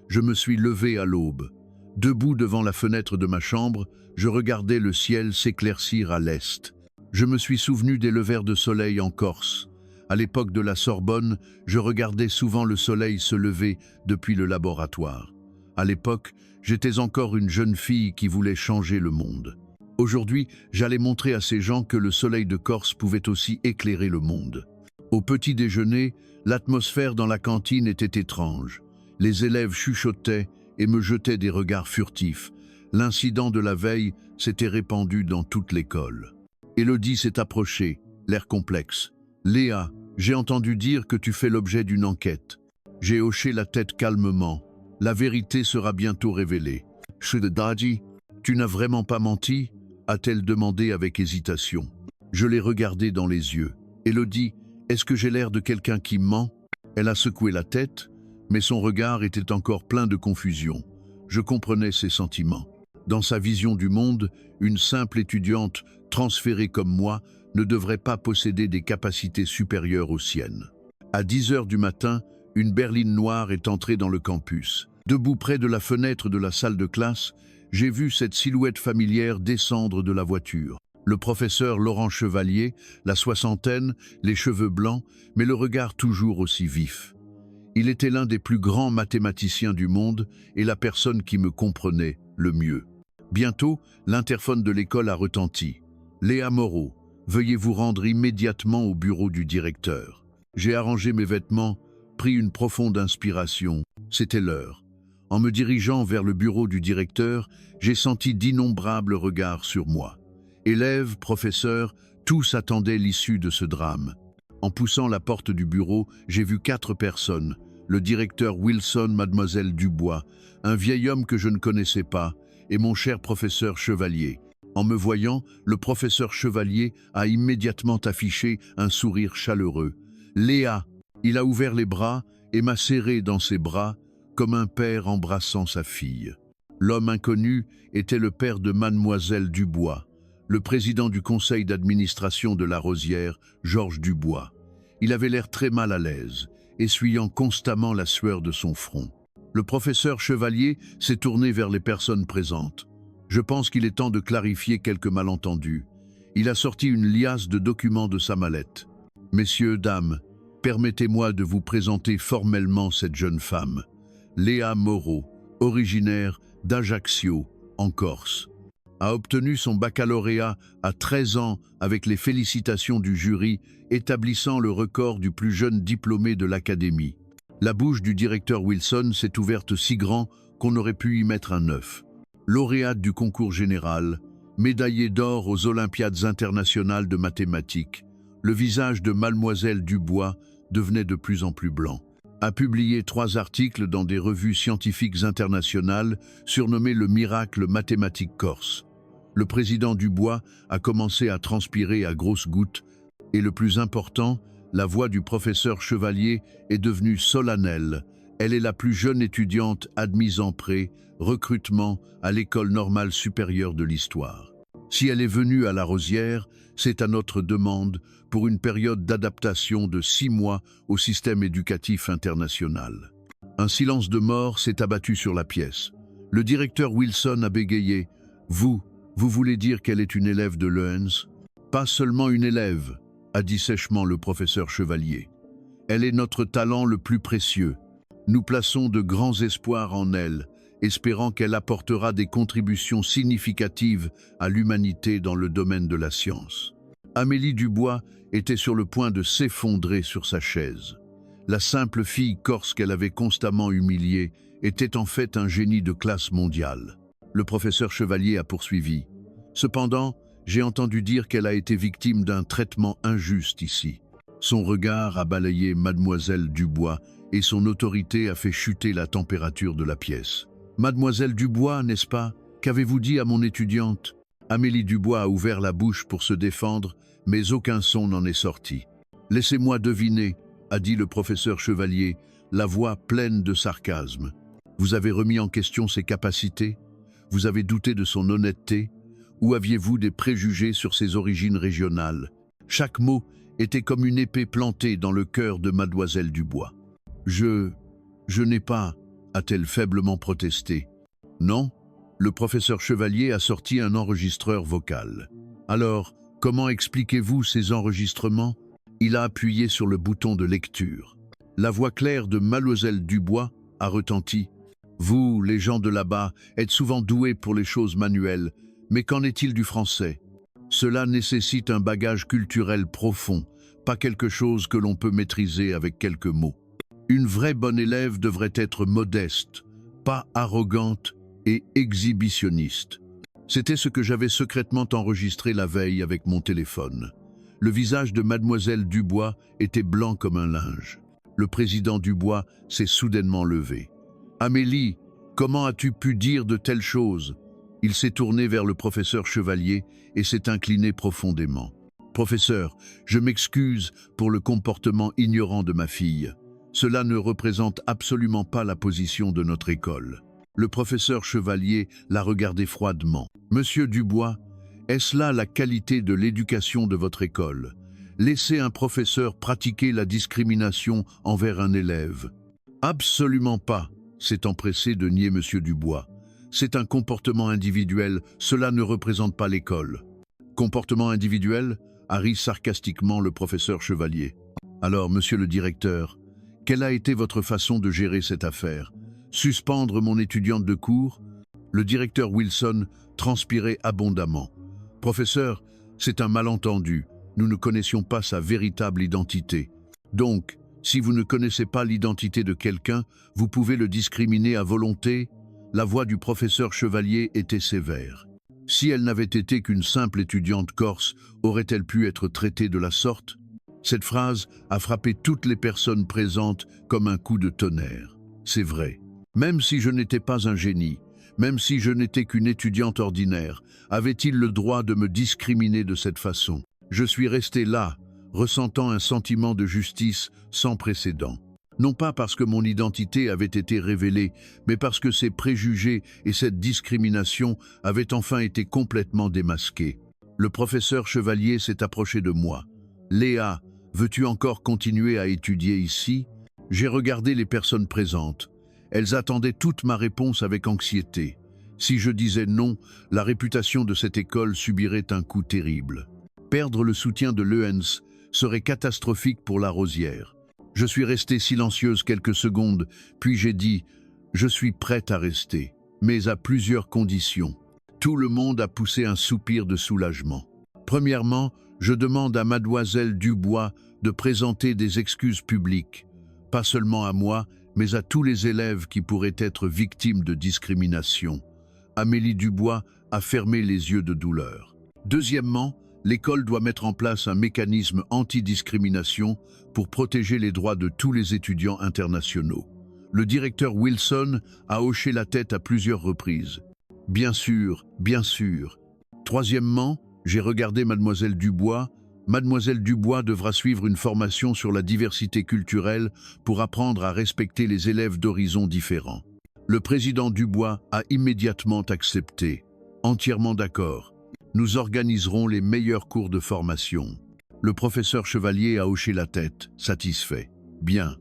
Je me suis levé à l'aube. Debout devant la fenêtre de ma chambre, je regardais le ciel s'éclaircir à l'est. Je me suis souvenu des levers de soleil en Corse. À l'époque de la Sorbonne, je regardais souvent le soleil se lever depuis le laboratoire. À l'époque, j'étais encore une jeune fille qui voulait changer le monde. Aujourd'hui, j'allais montrer à ces gens que le soleil de Corse pouvait aussi éclairer le monde. Au petit déjeuner, l'atmosphère dans la cantine était étrange. Les élèves chuchotaient et me jetaient des regards furtifs. L'incident de la veille s'était répandu dans toute l'école. Élodie s'est approchée, l'air complexe. « Léa, j'ai entendu dire que tu fais l'objet d'une enquête. » J'ai hoché la tête calmement. La vérité sera bientôt révélée. « Shudadji, tu n'as vraiment pas menti ?» a-t-elle demandé avec hésitation. Je l'ai regardée dans les yeux. « Élodie, est-ce que j'ai l'air de quelqu'un qui ment ?» Elle a secoué la tête, mais son regard était encore plein de confusion. Je comprenais ses sentiments. Dans sa vision du monde, une simple étudiante, transférée comme moi, ne devrait pas posséder des capacités supérieures aux siennes. À 10 heures du matin, une berline noire est entrée dans le campus. Debout près de la fenêtre de la salle de classe, j'ai vu cette silhouette familière descendre de la voiture. Le professeur Laurent Chevalier, la soixantaine, les cheveux blancs, mais le regard toujours aussi vif. Il était l'un des plus grands mathématiciens du monde et la personne qui me comprenait le mieux. Bientôt, l'interphone de l'école a retenti. « Léa Moreau, veuillez vous rendre immédiatement au bureau du directeur. » J'ai arrangé mes vêtements, pris une profonde inspiration. C'était l'heure. En me dirigeant vers le bureau du directeur, j'ai senti d'innombrables regards sur moi. Élèves, professeurs, tous attendaient l'issue de ce drame. En poussant la porte du bureau, j'ai vu 4 personnes. Le directeur Wilson, mademoiselle Dubois, un vieil homme que je ne connaissais pas, et mon cher professeur Chevalier. En me voyant, le professeur Chevalier a immédiatement affiché un sourire chaleureux. « Léa !» Il a ouvert les bras et m'a serré dans ses bras, comme un père embrassant sa fille. L'homme inconnu était le père de mademoiselle Dubois, le président du conseil d'administration de la Rosière, Georges Dubois. Il avait l'air très mal à l'aise, essuyant constamment la sueur de son front. Le professeur Chevalier s'est tourné vers les personnes présentes. Je pense qu'il est temps de clarifier quelques malentendus. Il a sorti une liasse de documents de sa mallette. « Messieurs, dames, permettez-moi de vous présenter formellement cette jeune femme. Léa Moreau, originaire d'Ajaccio, en Corse, a obtenu son baccalauréat à 13 ans avec les félicitations du jury, établissant le record du plus jeune diplômé de l'académie. La bouche du directeur Wilson s'est ouverte si grand qu'on aurait pu y mettre un œuf. Lauréate du concours général, médaillée d'or aux Olympiades internationales de mathématiques, le visage de mademoiselle Dubois devenait de plus en plus blanc. A publié 3 articles dans des revues scientifiques internationales surnommées le miracle mathématique corse. Le président Dubois a commencé à transpirer à grosses gouttes et le plus important, la voix du professeur Chevalier est devenue solennelle. Elle est la plus jeune étudiante admise en pré, recrutement à l'École normale supérieure de l'histoire. Si elle est venue à la Rosière, c'est à notre demande pour une période d'adaptation de 6 mois au système éducatif international. Un silence de mort s'est abattu sur la pièce. Le directeur Wilson a bégayé. « Vous voulez dire qu'elle est une élève de l'ENS ?»« Pas seulement une élève, » a dit sèchement le professeur Chevalier. « Elle est notre talent le plus précieux. Nous plaçons de grands espoirs en elle, espérant qu'elle apportera des contributions significatives à l'humanité dans le domaine de la science. » Amélie Dubois était sur le point de s'effondrer sur sa chaise. La simple fille corse qu'elle avait constamment humiliée était en fait un génie de classe mondiale. Le professeur Chevalier a poursuivi. « Cependant, j'ai entendu dire qu'elle a été victime d'un traitement injuste ici. » Son regard a balayé mademoiselle Dubois et son autorité a fait chuter la température de la pièce. « Mademoiselle Dubois, n'est-ce pas? Qu'avez-vous dit à mon étudiante ?» Amélie Dubois a ouvert la bouche pour se défendre, mais aucun son n'en est sorti. « Laissez-moi deviner, » a dit le professeur Chevalier, la voix pleine de sarcasme. « Vous avez remis en question ses capacités? Vous avez douté de son honnêteté? Ou aviez-vous des préjugés sur ses origines régionales ?» Chaque mot était comme une épée plantée dans le cœur de mademoiselle Dubois. « Je n'ai pas », a-t-elle faiblement protesté. « Non ?» Le professeur Chevalier a sorti un enregistreur vocal. « Alors, comment expliquez-vous ces enregistrements ?» Il a appuyé sur le bouton de lecture. La voix claire de mademoiselle Dubois a retenti. « Vous, les gens de là-bas, êtes souvent doués pour les choses manuelles, mais qu'en est-il du français? Cela nécessite un bagage culturel profond, pas quelque chose que l'on peut maîtriser avec quelques mots. » Une vraie bonne élève devrait être modeste, pas arrogante et exhibitionniste. C'était ce que j'avais secrètement enregistré la veille avec mon téléphone. Le visage de mademoiselle Dubois était blanc comme un linge. Le président Dubois s'est soudainement levé. « Amélie, comment as-tu pu dire de telles choses ?» Il s'est tourné vers le professeur Chevalier et s'est incliné profondément. « Professeur, je m'excuse pour le comportement ignorant de ma fille. Cela ne représente absolument pas la position de notre école. » Le professeur Chevalier l'a regardé froidement. « Monsieur Dubois, est-ce là la qualité de l'éducation de votre école? Laisser un professeur pratiquer la discrimination envers un élève? » « Absolument pas », s'est empressé de nier monsieur Dubois. « C'est un comportement individuel, cela ne représente pas l'école. » « Comportement individuel ?» a ri sarcastiquement le professeur Chevalier. « Alors, monsieur le directeur, quelle a été votre façon de gérer cette affaire? Suspendre mon étudiante de cours ?» Le directeur Wilson transpirait abondamment. « Professeur, c'est un malentendu. Nous ne connaissions pas sa véritable identité. Donc, si vous ne connaissez pas l'identité de quelqu'un, vous pouvez le discriminer à volonté ?» La voix du professeur Chevalier était sévère. Si elle n'avait été qu'une simple étudiante corse, aurait-elle pu être traitée de la sorte? Cette phrase a frappé toutes les personnes présentes comme un coup de tonnerre. C'est vrai. Même si je n'étais pas un génie, même si je n'étais qu'une étudiante ordinaire, avait-il le droit de me discriminer de cette façon? Je suis resté là, ressentant un sentiment de justice sans précédent. Non pas parce que mon identité avait été révélée, mais parce que ces préjugés et cette discrimination avaient enfin été complètement démasqués. Le professeur Chevalier s'est approché de moi. « Léa, veux-tu encore continuer à étudier ici ?» J'ai regardé les personnes présentes. Elles attendaient toute ma réponse avec anxiété. Si je disais non, la réputation de cette école subirait un coup terrible. Perdre le soutien de l'ENS serait catastrophique pour la Rosière. Je suis restée silencieuse quelques secondes, puis j'ai dit « Je suis prête à rester, mais à plusieurs conditions. » Tout le monde a poussé un soupir de soulagement. Premièrement, je demande à mademoiselle Dubois de présenter des excuses publiques, pas seulement à moi, mais à tous les élèves qui pourraient être victimes de discrimination. Amélie Dubois a fermé les yeux de douleur. Deuxièmement, l'école doit mettre en place un mécanisme anti-discrimination pour protéger les droits de tous les étudiants internationaux. Le directeur Wilson a hoché la tête à plusieurs reprises. Bien sûr, bien sûr. Troisièmement, j'ai regardé mademoiselle Dubois. Mademoiselle Dubois devra suivre une formation sur la diversité culturelle pour apprendre à respecter les élèves d'horizons différents. Le président Dubois a immédiatement accepté. Entièrement d'accord. Nous organiserons les meilleurs cours de formation. Le professeur Chevalier a hoché la tête, satisfait. Bien.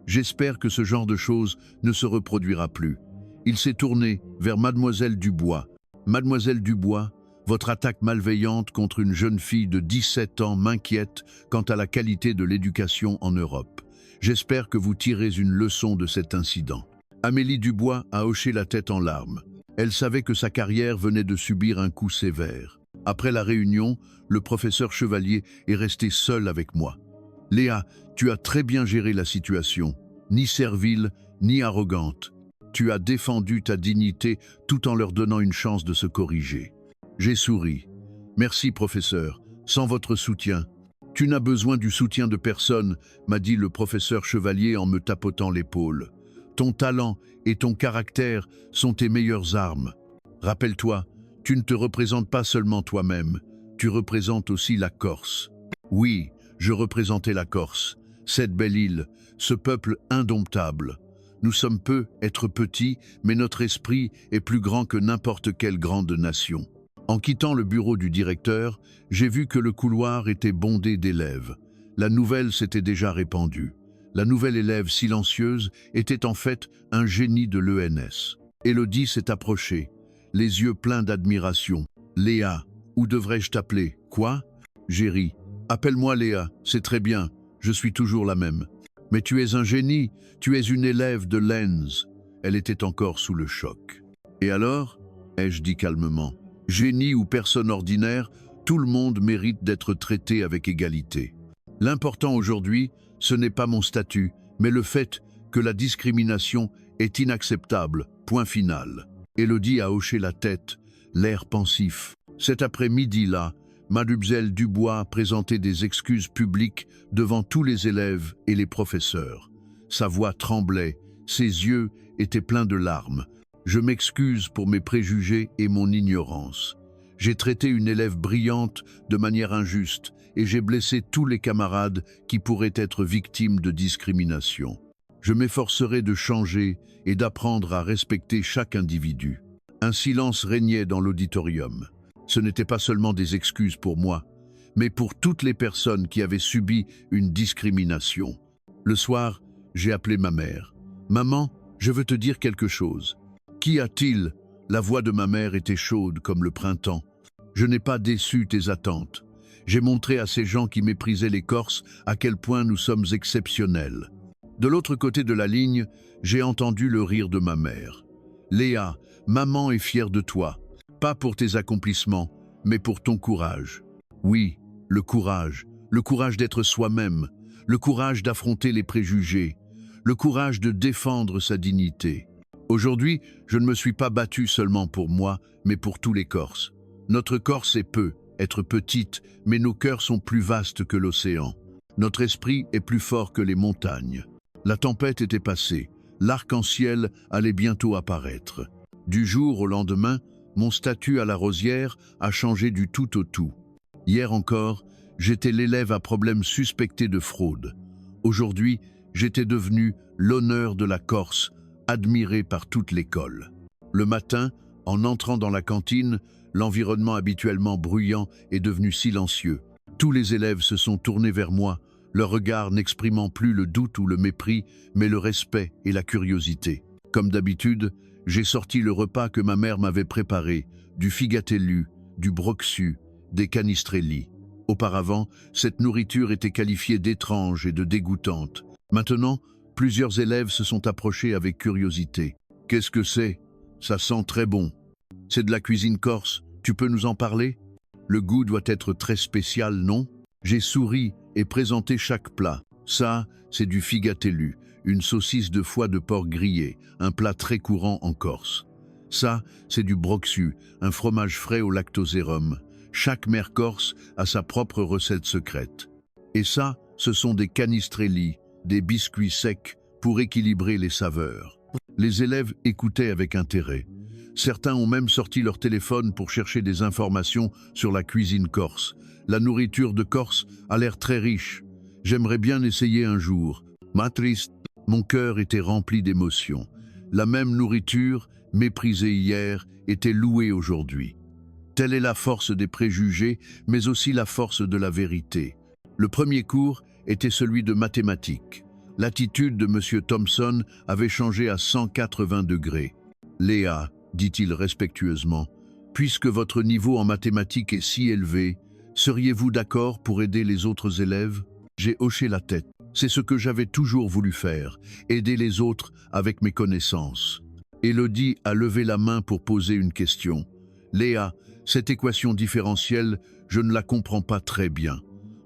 J'espère que ce genre de choses ne se reproduira plus. Il s'est tourné vers mademoiselle Dubois. Mademoiselle Dubois, votre attaque malveillante contre une jeune fille de 17 ans m'inquiète quant à la qualité de l'éducation en Europe. J'espère que vous tirez une leçon de cet incident. Amélie Dubois a hoché la tête en larmes. Elle savait que sa carrière venait de subir un coup sévère. Après la réunion, le professeur Chevalier est resté seul avec moi. « Léa, tu as très bien géré la situation, ni servile, ni arrogante. Tu as défendu ta dignité tout en leur donnant une chance de se corriger. » J'ai souri. « Merci, professeur. Sans votre soutien. »« Tu n'as besoin du soutien de personne, » m'a dit le professeur Chevalier en me tapotant l'épaule. « Ton talent et ton caractère sont tes meilleures armes. Rappelle-toi, tu ne te représentes pas seulement toi-même, tu représentes aussi la Corse. » Oui, je représentais la Corse, cette belle île, ce peuple indomptable. Nous sommes peu, être petits, mais notre esprit est plus grand que n'importe quelle grande nation. En quittant le bureau du directeur, j'ai vu que le couloir était bondé d'élèves. La nouvelle s'était déjà répandue. La nouvelle élève silencieuse était en fait un génie de l'ENS. Élodie s'est approchée, les yeux pleins d'admiration. « Léa, où devrais-je t'appeler? Quoi ?» J'ai ri. « Appelle-moi Léa, c'est très bien, je suis toujours la même. »« Mais tu es un génie, tu es une élève de l'ENS. » Elle était encore sous le choc. « Et alors ?» ai-je dit calmement. « Génie ou personne ordinaire, tout le monde mérite d'être traité avec égalité. L'important aujourd'hui, ce n'est pas mon statut, mais le fait que la discrimination est inacceptable, point final. Élodie a hoché la tête, l'air pensif. Cet après-midi-là, Mademoiselle Dubois présentait des excuses publiques devant tous les élèves et les professeurs. Sa voix tremblait, ses yeux étaient pleins de larmes. Je m'excuse pour mes préjugés et mon ignorance. J'ai traité une élève brillante de manière injuste et j'ai blessé tous les camarades qui pourraient être victimes de discrimination. Je m'efforcerai de changer et d'apprendre à respecter chaque individu. Un silence régnait dans l'auditorium. Ce n'était pas seulement des excuses pour moi, mais pour toutes les personnes qui avaient subi une discrimination. Le soir, j'ai appelé ma mère. « Maman, je veux te dire quelque chose. » « Qu'y a-t-il » La voix de ma mère était chaude comme le printemps. « Je n'ai pas déçu tes attentes. J'ai montré à ces gens qui méprisaient les Corses à quel point nous sommes exceptionnels. » De l'autre côté de la ligne, j'ai entendu le rire de ma mère. « Léa, maman est fière de toi. Pas pour tes accomplissements, mais pour ton courage. » Oui, le courage d'être soi-même, le courage d'affronter les préjugés, le courage de défendre sa dignité. Aujourd'hui, je ne me suis pas battu seulement pour moi, mais pour tous les Corses. Notre Corse est peu, être petite, mais nos cœurs sont plus vastes que l'océan. Notre esprit est plus fort que les montagnes. La tempête était passée, l'arc-en-ciel allait bientôt apparaître. Du jour au lendemain, mon statut à la Rosière a changé du tout au tout. Hier encore, j'étais l'élève à problème suspecté de fraude. Aujourd'hui, j'étais devenu l'honneur de la Corse, admiré par toute l'école. Le matin, en entrant dans la cantine, l'environnement habituellement bruyant est devenu silencieux. Tous les élèves se sont tournés vers moi, leur regard n'exprimant plus le doute ou le mépris, mais le respect et la curiosité. Comme d'habitude, j'ai sorti le repas que ma mère m'avait préparé, du figatellu, du broxu, des canistrelli. Auparavant, cette nourriture était qualifiée d'étrange et de dégoûtante. Maintenant, plusieurs élèves se sont approchés avec curiosité. « Qu'est-ce que c'est ? Ça sent très bon. C'est de la cuisine corse, tu peux nous en parler ? Le goût doit être très spécial, non ?» J'ai souri et présenté chaque plat. Ça, c'est du figatellu, une saucisse de foie de porc grillé, un plat très courant en Corse. Ça, c'est du broxu, un fromage frais au lactosérum. Chaque mère corse a sa propre recette secrète. Et ça, ce sont des canistrelli, des biscuits secs pour équilibrer les saveurs. Les élèves écoutaient avec intérêt. Certains ont même sorti leur téléphone pour chercher des informations sur la cuisine corse. La nourriture de Corse a l'air très riche. J'aimerais bien essayer un jour. Matrice, mon cœur était rempli d'émotions. La même nourriture, méprisée hier, était louée aujourd'hui. Telle est la force des préjugés, mais aussi la force de la vérité. Le premier cours était celui de mathématiques. L'attitude de M. Thompson avait changé à 180 degrés. « Léa, dit-il respectueusement, puisque votre niveau en mathématiques est si élevé, seriez-vous d'accord pour aider les autres élèves ?» J'ai hoché la tête. C'est ce que j'avais toujours voulu faire, aider les autres avec mes connaissances. Élodie a levé la main pour poser une question. « Léa, cette équation différentielle, je ne la comprends pas très bien. »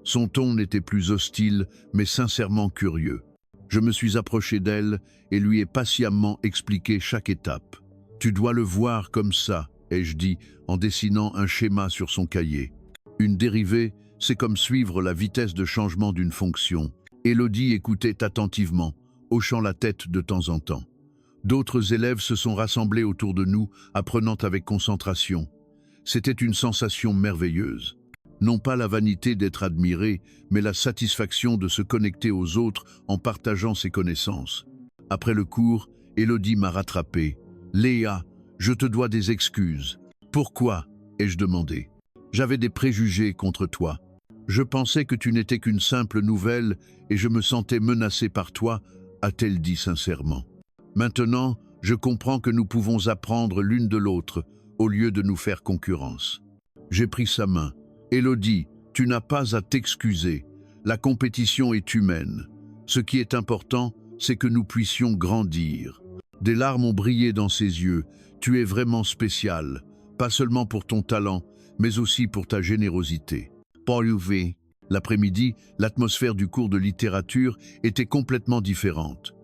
Son ton n'était plus hostile, mais sincèrement curieux. Je me suis approché d'elle et lui ai patiemment expliqué chaque étape. « Tu dois le voir comme ça, » ai-je dit, en dessinant un schéma sur son cahier. Une dérivée, c'est comme suivre la vitesse de changement d'une fonction. Élodie écoutait attentivement, hochant la tête de temps en temps. D'autres élèves se sont rassemblés autour de nous, apprenant avec concentration. C'était une sensation merveilleuse. Non pas la vanité d'être admiré, mais la satisfaction de se connecter aux autres en partageant ses connaissances. Après le cours, Élodie m'a rattrapé. « Léa, je te dois des excuses. »« Pourquoi ?» ai-je demandé. « J'avais des préjugés contre toi. Je pensais que tu n'étais qu'une simple nouvelle et je me sentais menacée par toi, » a-t-elle dit sincèrement. Maintenant, je comprends que nous pouvons apprendre l'une de l'autre, au lieu de nous faire concurrence. J'ai pris sa main. « Élodie, tu n'as pas à t'excuser. La compétition est humaine. Ce qui est important, c'est que nous puissions grandir. » Des larmes ont brillé dans ses yeux. « Tu es vraiment spécial, pas seulement pour ton talent, mais aussi pour ta générosité. » Paul UV. L'après-midi, l'atmosphère du cours de littérature était complètement différente.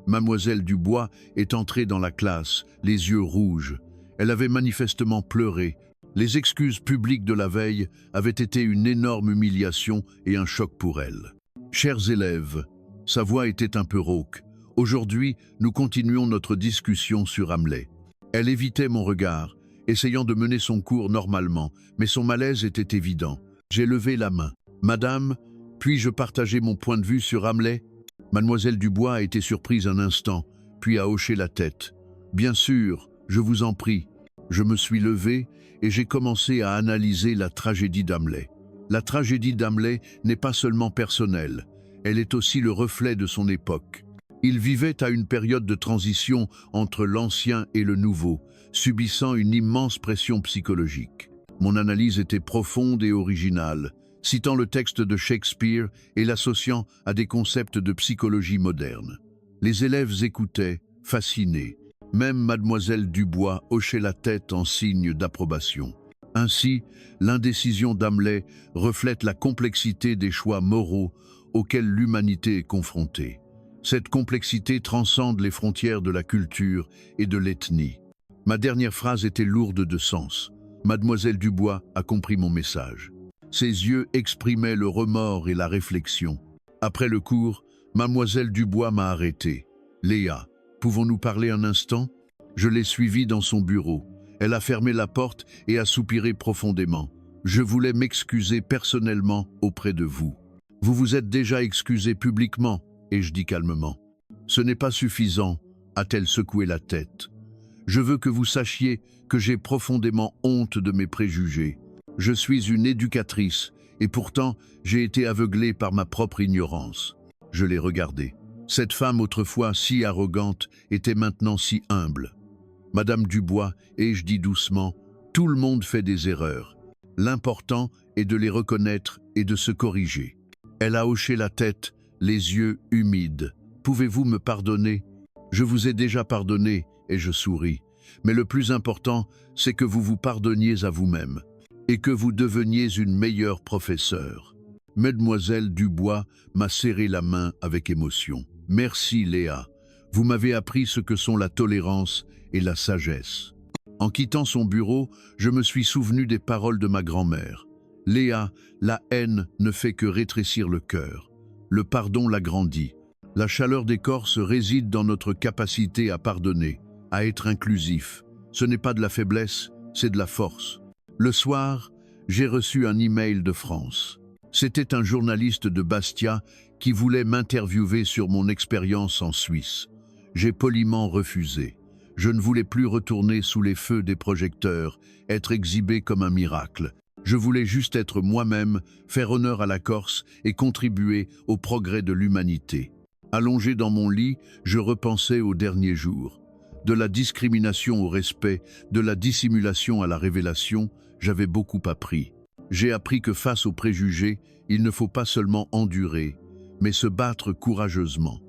Mademoiselle Dubois est entrée dans la classe, les yeux rouges. Elle avait manifestement pleuré. Les excuses publiques de la veille avaient été une énorme humiliation et un choc pour elle. Chers élèves, sa voix était un peu rauque. Aujourd'hui, nous continuons notre discussion sur Hamlet. Elle évitait mon regard, essayant de mener son cours normalement, mais son malaise était évident. J'ai levé la main. Madame, puis-je partager mon point de vue sur Hamlet? Mademoiselle Dubois a été surprise un instant, puis a hoché la tête. Bien sûr, je vous en prie. Je me suis levé et j'ai commencé à analyser la tragédie d'Hamlet. La tragédie d'Hamlet n'est pas seulement personnelle, elle est aussi le reflet de son époque. Il vivait à une période de transition entre l'ancien et le nouveau, subissant une immense pression psychologique. Mon analyse était profonde et originale, citant le texte de Shakespeare et l'associant à des concepts de psychologie moderne. Les élèves écoutaient, fascinés. Même Mademoiselle Dubois hochait la tête en signe d'approbation. Ainsi, l'indécision d'Hamlet reflète la complexité des choix moraux auxquels l'humanité est confrontée. Cette complexité transcende les frontières de la culture et de l'ethnie. Ma dernière phrase était lourde de sens. Mademoiselle Dubois a compris mon message. Ses yeux exprimaient le remords et la réflexion. Après le cours, Mademoiselle Dubois m'a arrêté. « Léa, pouvons-nous parler un instant ?» Je l'ai suivie dans son bureau. Elle a fermé la porte et a soupiré profondément. « Je voulais m'excuser personnellement auprès de vous. » « Vous vous êtes déjà excusé publiquement ?» ai-je dit calmement. « Ce n'est pas suffisant » a-t-elle secoué la tête. « Je veux que vous sachiez que j'ai profondément honte de mes préjugés. Je suis une éducatrice et pourtant j'ai été aveuglée par ma propre ignorance. » Je l'ai regardée. Cette femme autrefois si arrogante était maintenant si humble. « Madame Dubois, ai-je dit doucement, tout le monde fait des erreurs. L'important est de les reconnaître et de se corriger. » Elle a hoché la tête, les yeux humides. « Pouvez-vous me pardonner ? Je vous ai déjà pardonné et je souris. Mais le plus important, c'est que vous vous pardonniez à vous-même et que vous deveniez une meilleure professeure. » Mademoiselle Dubois m'a serré la main avec émotion. « Merci Léa, vous m'avez appris ce que sont la tolérance et la sagesse. » En quittant son bureau, je me suis souvenu des paroles de ma grand-mère. « Léa, la haine ne fait que rétrécir le cœur. Le pardon l'agrandit. La chaleur des Corses réside dans notre capacité à pardonner, à être inclusif. Ce n'est pas de la faiblesse, c'est de la force. » Le soir, j'ai reçu un email de France. C'était un journaliste de Bastia qui voulait m'interviewer sur mon expérience en Suisse. J'ai poliment refusé. Je ne voulais plus retourner sous les feux des projecteurs, être exhibé comme un miracle. Je voulais juste être moi-même, faire honneur à la Corse et contribuer au progrès de l'humanité. Allongé dans mon lit, je repensais aux derniers jours. De la discrimination au respect, de la dissimulation à la révélation, j'avais beaucoup appris. J'ai appris que face aux préjugés, il ne faut pas seulement endurer, mais se battre courageusement.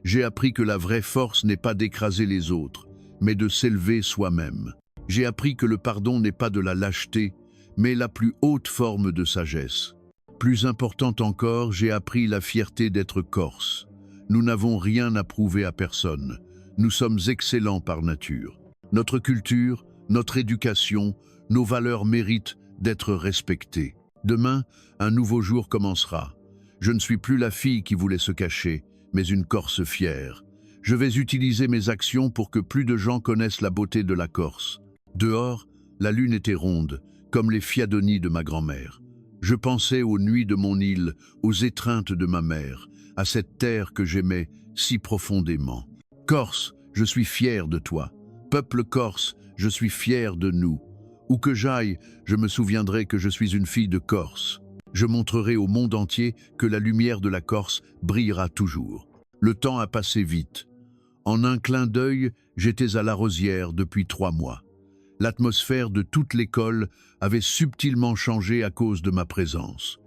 J'ai appris que la vraie force n'est pas d'écraser les autres, mais de s'élever soi-même. J'ai appris que le pardon n'est pas de la lâcheté, mais la plus haute forme de sagesse. Plus importante encore, j'ai appris la fierté d'être corse. Nous n'avons rien à prouver à personne. Nous sommes excellents par nature. Notre culture, notre éducation, nos valeurs méritent d'être respectées. Demain, un nouveau jour commencera. Je ne suis plus la fille qui voulait se cacher, mais une Corse fière. Je vais utiliser mes actions pour que plus de gens connaissent la beauté de la Corse. Dehors, la lune était ronde, comme les fiadonies de ma grand-mère. Je pensais aux nuits de mon île, aux étreintes de ma mère, à cette terre que j'aimais si profondément. Corse, je suis fier de toi. Peuple corse, je suis fier de nous. Où que j'aille, je me souviendrai que je suis une fille de Corse. Je montrerai au monde entier que la lumière de la Corse brillera toujours. Le temps a passé vite. En un clin d'œil, j'étais à La Rosière depuis 3 mois. L'atmosphère de toute l'école avait subtilement changé à cause de ma présence.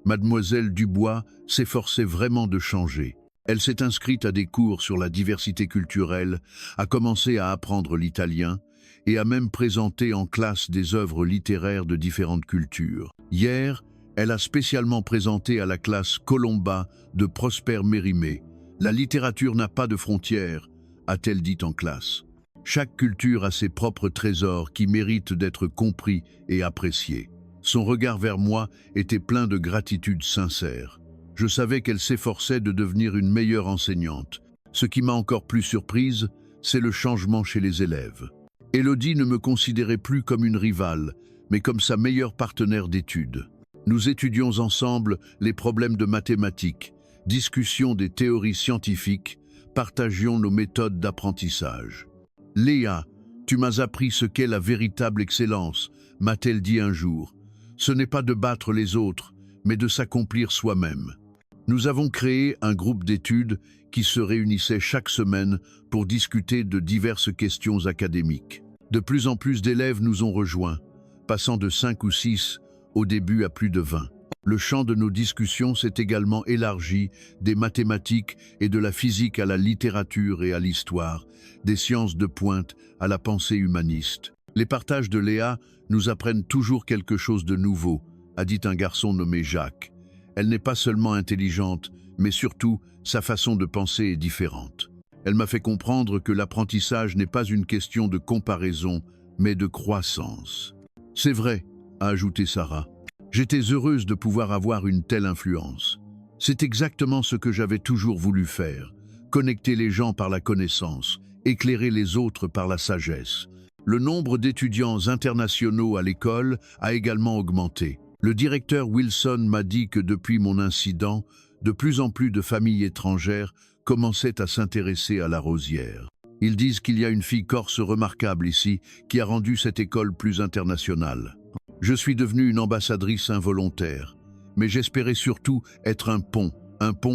Mademoiselle Dubois s'efforçait vraiment de changer. Elle s'est inscrite à des cours sur la diversité culturelle, a commencé à apprendre l'italien et a même présenté en classe des œuvres littéraires de différentes cultures. Hier, elle a spécialement présenté à la classe Colomba de Prosper Mérimée, La littérature n'a pas de frontières, a-t-elle dit en classe. Chaque culture a ses propres trésors qui méritent d'être compris et appréciés. Son regard vers moi était plein de gratitude sincère. Je savais qu'elle s'efforçait de devenir une meilleure enseignante. Ce qui m'a encore plus surprise, c'est le changement chez les élèves. Élodie ne me considérait plus comme une rivale, mais comme sa meilleure partenaire d'études. Nous étudions ensemble les problèmes de mathématiques, discussions des théories scientifiques, partagions nos méthodes d'apprentissage. « Léa, tu m'as appris ce qu'est la véritable excellence », m'a-t-elle dit un jour. « Ce n'est pas de battre les autres, mais de s'accomplir soi-même. » Nous avons créé un groupe d'études qui se réunissait chaque semaine pour discuter de diverses questions académiques. De plus en plus d'élèves nous ont rejoints, passant de 5 ou 6 au début à plus de 20. Le champ de nos discussions s'est également élargi des mathématiques et de la physique à la littérature et à l'histoire, des sciences de pointe à la pensée humaniste. Les partages de Léa nous apprennent toujours quelque chose de nouveau, a dit un garçon nommé Jacques. Elle n'est pas seulement intelligente, mais surtout, sa façon de penser est différente. Elle m'a fait comprendre que l'apprentissage n'est pas une question de comparaison, mais de croissance. C'est vrai, a ajouté Sarah. J'étais heureuse de pouvoir avoir une telle influence. C'est exactement ce que j'avais toujours voulu faire. Connecter les gens par la connaissance, éclairer les autres par la sagesse. Le nombre d'étudiants internationaux à l'école a également augmenté. Le directeur Wilson m'a dit que depuis mon incident, de plus en plus de familles étrangères commençaient à s'intéresser à la Rosière. Ils disent qu'il y a une fille corse remarquable ici qui a rendu cette école plus internationale. Je suis devenue une ambassadrice involontaire, mais j'espérais surtout être un pont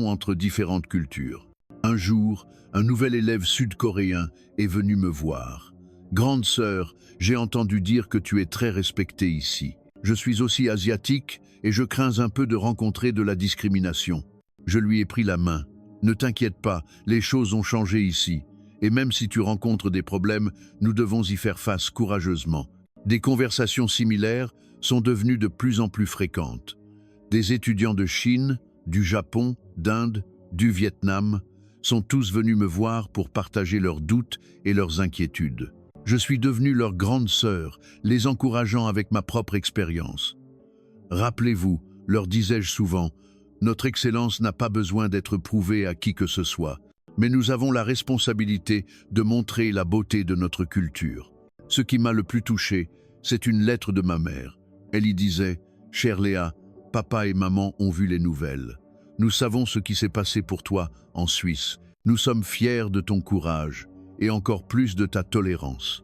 entre différentes cultures. Un jour, un nouvel élève sud-coréen est venu me voir. « Grande sœur, j'ai entendu dire que tu es très respectée ici. Je suis aussi asiatique et je crains un peu de rencontrer de la discrimination. » Je lui ai pris la main. « Ne t'inquiète pas, les choses ont changé ici. Et même si tu rencontres des problèmes, nous devons y faire face courageusement. » Des conversations similaires sont devenues de plus en plus fréquentes. Des étudiants de Chine, du Japon, d'Inde, du Vietnam sont tous venus me voir pour partager leurs doutes et leurs inquiétudes. Je suis devenue leur grande sœur, les encourageant avec ma propre expérience. « Rappelez-vous, leur disais-je souvent, notre excellence n'a pas besoin d'être prouvée à qui que ce soit, mais nous avons la responsabilité de montrer la beauté de notre culture. » Ce qui m'a le plus touché, c'est une lettre de ma mère. Elle y disait « Chère Léa, papa et maman ont vu les nouvelles. Nous savons ce qui s'est passé pour toi en Suisse. Nous sommes fiers de ton courage et encore plus de ta tolérance.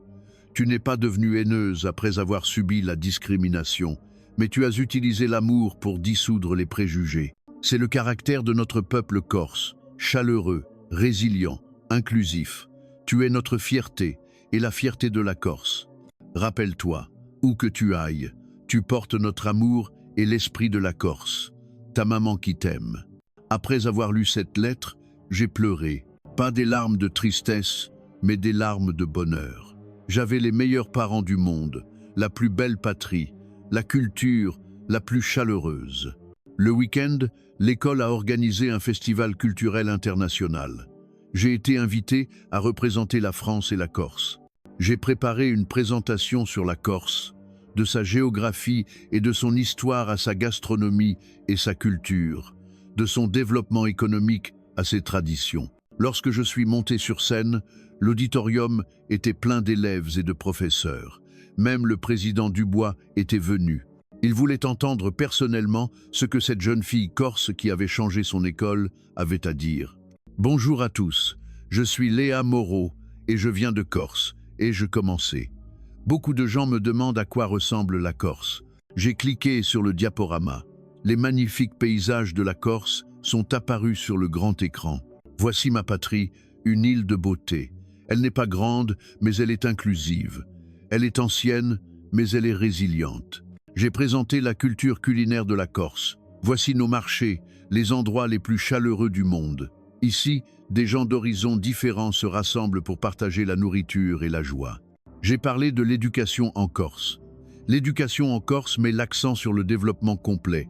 Tu n'es pas devenue haineuse après avoir subi la discrimination, mais tu as utilisé l'amour pour dissoudre les préjugés. C'est le caractère de notre peuple corse, chaleureux, résilient, inclusif. Tu es notre fierté et la fierté de la Corse. Rappelle-toi, où que tu ailles, tu portes notre amour et l'esprit de la Corse. Ta maman qui t'aime. » Après avoir lu cette lettre, j'ai pleuré. Pas des larmes de tristesse, mais des larmes de bonheur. J'avais les meilleurs parents du monde, la plus belle patrie, la culture la plus chaleureuse. Le week-end, l'école a organisé un festival culturel international. J'ai été invité à représenter la France et la Corse. J'ai préparé une présentation sur la Corse, de sa géographie et de son histoire à sa gastronomie et sa culture, de son développement économique à ses traditions. Lorsque je suis monté sur scène, l'auditorium était plein d'élèves et de professeurs. Même le président Dubois était venu. Il voulait entendre personnellement ce que cette jeune fille corse qui avait changé son école avait à dire. « Bonjour à tous, je suis Léa Moreau et je viens de Corse. » Et je commençais. Beaucoup de gens me demandent à quoi ressemble la Corse. J'ai cliqué sur le diaporama. Les magnifiques paysages de la Corse sont apparus sur le grand écran. Voici ma patrie, une île de beauté. Elle n'est pas grande, mais elle est inclusive. Elle est ancienne, mais elle est résiliente. J'ai présenté la culture culinaire de la Corse. Voici nos marchés, les endroits les plus chaleureux du monde. Ici, des gens d'horizons différents se rassemblent pour partager la nourriture et la joie. J'ai parlé de l'éducation en Corse. L'éducation en Corse met l'accent sur le développement complet.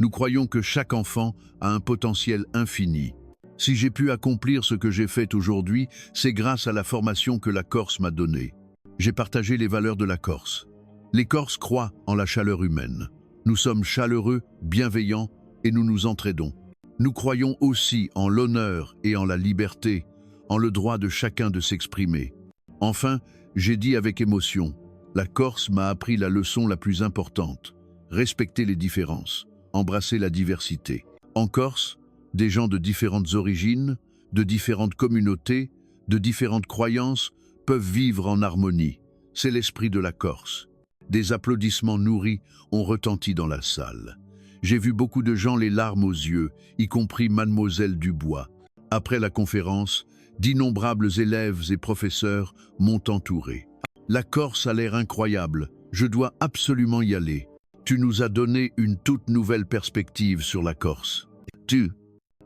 Nous croyons que chaque enfant a un potentiel infini. Si j'ai pu accomplir ce que j'ai fait aujourd'hui, c'est grâce à la formation que la Corse m'a donnée. J'ai partagé les valeurs de la Corse. Les Corses croient en la chaleur humaine. Nous sommes chaleureux, bienveillants et nous nous entraidons. Nous croyons aussi en l'honneur et en la liberté, en le droit de chacun de s'exprimer. Enfin, j'ai dit avec émotion, la Corse m'a appris la leçon la plus importante, respecter les différences, embrasser la diversité. En Corse, des gens de différentes origines, de différentes communautés, de différentes croyances peuvent vivre en harmonie. C'est l'esprit de la Corse. Des applaudissements nourris ont retenti dans la salle. J'ai vu beaucoup de gens les larmes aux yeux, y compris Mademoiselle Dubois. Après la conférence, d'innombrables élèves et professeurs m'ont entouré. La Corse a l'air incroyable, je dois absolument y aller. Tu nous as donné une toute nouvelle perspective sur la Corse.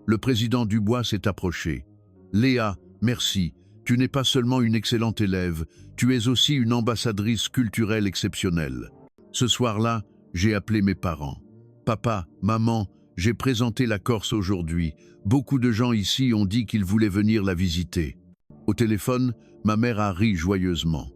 Le président Dubois s'est approché. Léa, merci. Tu n'es pas seulement une excellente élève, tu es aussi une ambassadrice culturelle exceptionnelle. Ce soir-là, j'ai appelé mes parents. Papa, maman, j'ai présenté la Corse aujourd'hui. Beaucoup de gens ici ont dit qu'ils voulaient venir la visiter. Au téléphone, ma mère a ri joyeusement.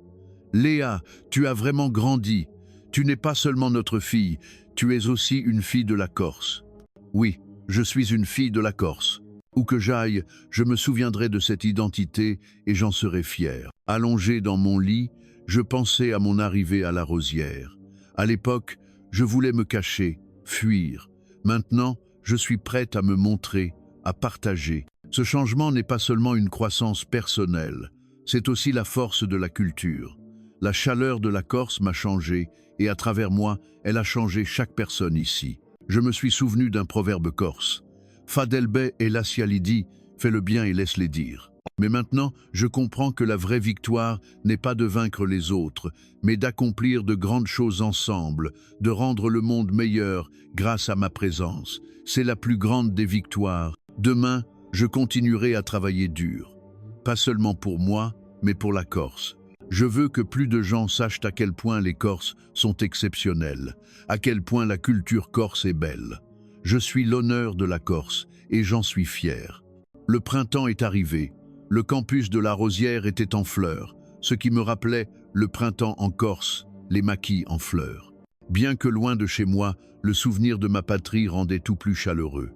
Léa, tu as vraiment grandi. Tu n'es pas seulement notre fille, tu es aussi une fille de la Corse. Oui, je suis une fille de la Corse. Où que j'aille, je me souviendrai de cette identité et j'en serai fier. Allongé dans mon lit, je pensais à mon arrivée à la Rosière. À l'époque, je voulais me cacher, fuir. Maintenant, je suis prête à me montrer, à partager. Ce changement n'est pas seulement une croissance personnelle, c'est aussi la force de la culture. La chaleur de la Corse m'a changé et à travers moi, elle a changé chaque personne ici. Je me suis souvenu d'un proverbe corse. Fadelbe et Lassialidi, fais le bien et laisse-les dire. Mais maintenant, je comprends que la vraie victoire n'est pas de vaincre les autres, mais d'accomplir de grandes choses ensemble, de rendre le monde meilleur grâce à ma présence. C'est la plus grande des victoires. Demain, je continuerai à travailler dur. Pas seulement pour moi, mais pour la Corse. Je veux que plus de gens sachent à quel point les Corses sont exceptionnels, à quel point la culture corse est belle. Je suis l'honneur de la Corse et j'en suis fier. Le printemps est arrivé. Le campus de la Rosière était en fleurs, ce qui me rappelait le printemps en Corse, les maquis en fleurs. Bien que loin de chez moi, le souvenir de ma patrie rendait tout plus chaleureux.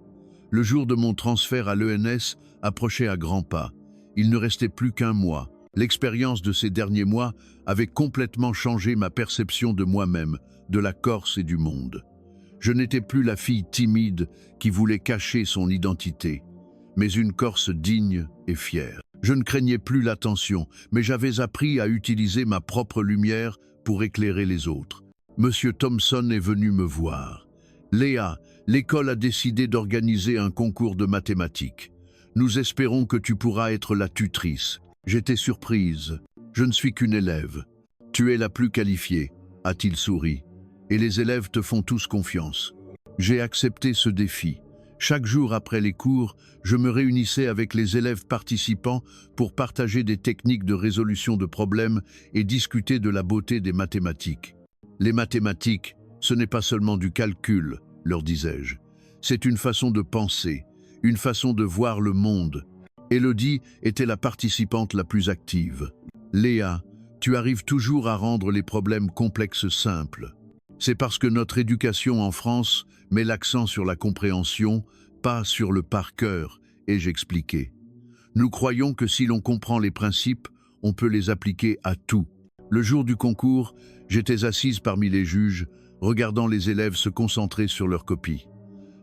Le jour de mon transfert à l'ENS approchait à grands pas. Il ne restait plus qu'un mois. L'expérience de ces derniers mois avait complètement changé ma perception de moi-même, de la Corse et du monde. Je n'étais plus la fille timide qui voulait cacher son identité, mais une Corse digne et fière. Je ne craignais plus l'attention, mais j'avais appris à utiliser ma propre lumière pour éclairer les autres. Monsieur Thompson est venu me voir. Léa, l'école a décidé d'organiser un concours de mathématiques. Nous espérons que tu pourras être la tutrice. J'étais surprise. Je ne suis qu'une élève. Tu es la plus qualifiée, a-t-il souri. Et les élèves te font tous confiance. J'ai accepté ce défi. Chaque jour après les cours, je me réunissais avec les élèves participants pour partager des techniques de résolution de problèmes et discuter de la beauté des mathématiques. Les mathématiques, ce n'est pas seulement du calcul, leur disais-je. C'est une façon de penser, une façon de voir le monde. Élodie était la participante la plus active. Léa, tu arrives toujours à rendre les problèmes complexes simples. C'est parce que notre éducation en France met l'accent sur la compréhension, pas sur le par cœur, ai-je expliqué. Nous croyons que si l'on comprend les principes, on peut les appliquer à tout. Le jour du concours, j'étais assise parmi les juges, regardant les élèves se concentrer sur leurs copies.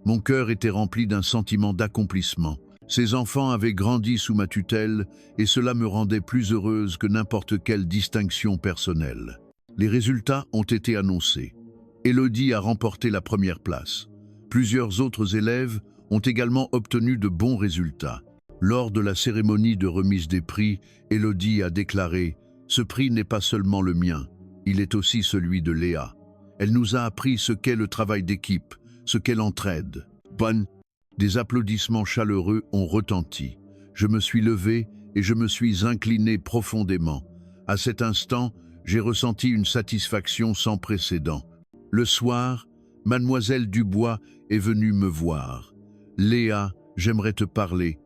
Mon cœur était rempli d'un sentiment d'accomplissement. Ces enfants avaient grandi sous ma tutelle et cela me rendait plus heureuse que n'importe quelle distinction personnelle. Les résultats ont été annoncés. Élodie a remporté la première place. Plusieurs autres élèves ont également obtenu de bons résultats. Lors de la cérémonie de remise des prix, Élodie a déclaré « Ce prix n'est pas seulement le mien, il est aussi celui de Léa. Elle nous a appris ce qu'est le travail d'équipe, ce qu'est l'entraide. » Bonne. Des applaudissements chaleureux ont retenti. Je me suis levé et je me suis incliné profondément. À cet instant, j'ai ressenti une satisfaction sans précédent. Le soir, Mademoiselle Dubois est venue me voir. « Léa, j'aimerais te parler.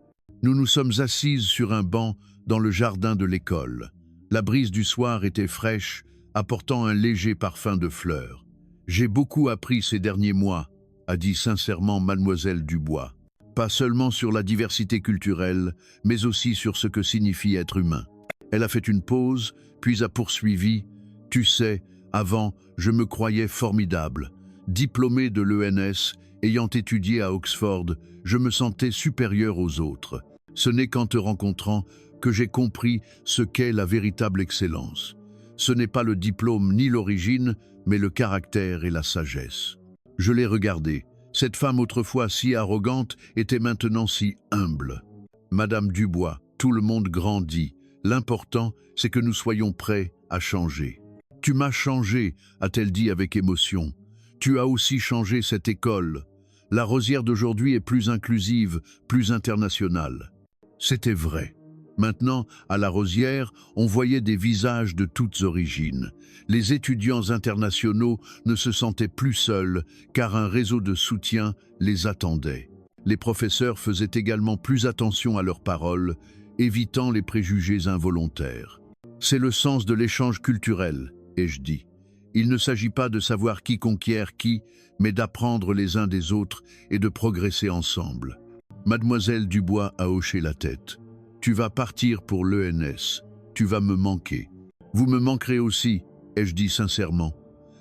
Nous nous sommes assises sur un banc dans le jardin de l'école. La brise du soir était fraîche, apportant un léger parfum de fleurs. J'ai beaucoup appris ces derniers mois, a dit sincèrement mademoiselle Dubois. Pas seulement sur la diversité culturelle, mais aussi sur ce que signifie être humain. Elle a fait une pause, puis a poursuivi. Tu sais, avant, je me croyais formidable. Diplômée de l'ENS, ayant étudié à Oxford, je me sentais supérieure aux autres. Ce n'est qu'en te rencontrant que j'ai compris ce qu'est la véritable excellence. Ce n'est pas le diplôme ni l'origine, mais le caractère et la sagesse. Je l'ai regardée. Cette femme autrefois si arrogante était maintenant si humble. Madame Dubois, tout le monde grandit. L'important, c'est que nous soyons prêts à changer. Tu m'as changé, a-t-elle dit avec émotion. Tu as aussi changé cette école. La Rosière d'aujourd'hui est plus inclusive, plus internationale. C'était vrai. Maintenant, à la Rosière, on voyait des visages de toutes origines. Les étudiants internationaux ne se sentaient plus seuls, car un réseau de soutien les attendait. Les professeurs faisaient également plus attention à leurs paroles, évitant les préjugés involontaires. C'est le sens de l'échange culturel, ai-je dit. Il ne s'agit pas de savoir qui conquiert qui, mais d'apprendre les uns des autres et de progresser ensemble. Mademoiselle Dubois a hoché la tête. Tu vas partir pour l'ENS. Tu vas me manquer. Vous me manquerez aussi, ai-je dit sincèrement.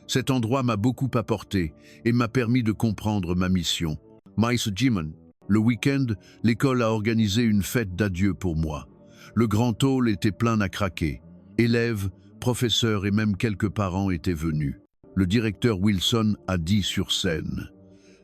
Cet endroit m'a beaucoup apporté et m'a permis de comprendre ma mission. Miss Jimon, le week-end, l'école a organisé une fête d'adieu pour moi. Le grand hall était plein à craquer. Élèves, professeurs et même quelques parents étaient venus. Le directeur Wilson a dit sur scène: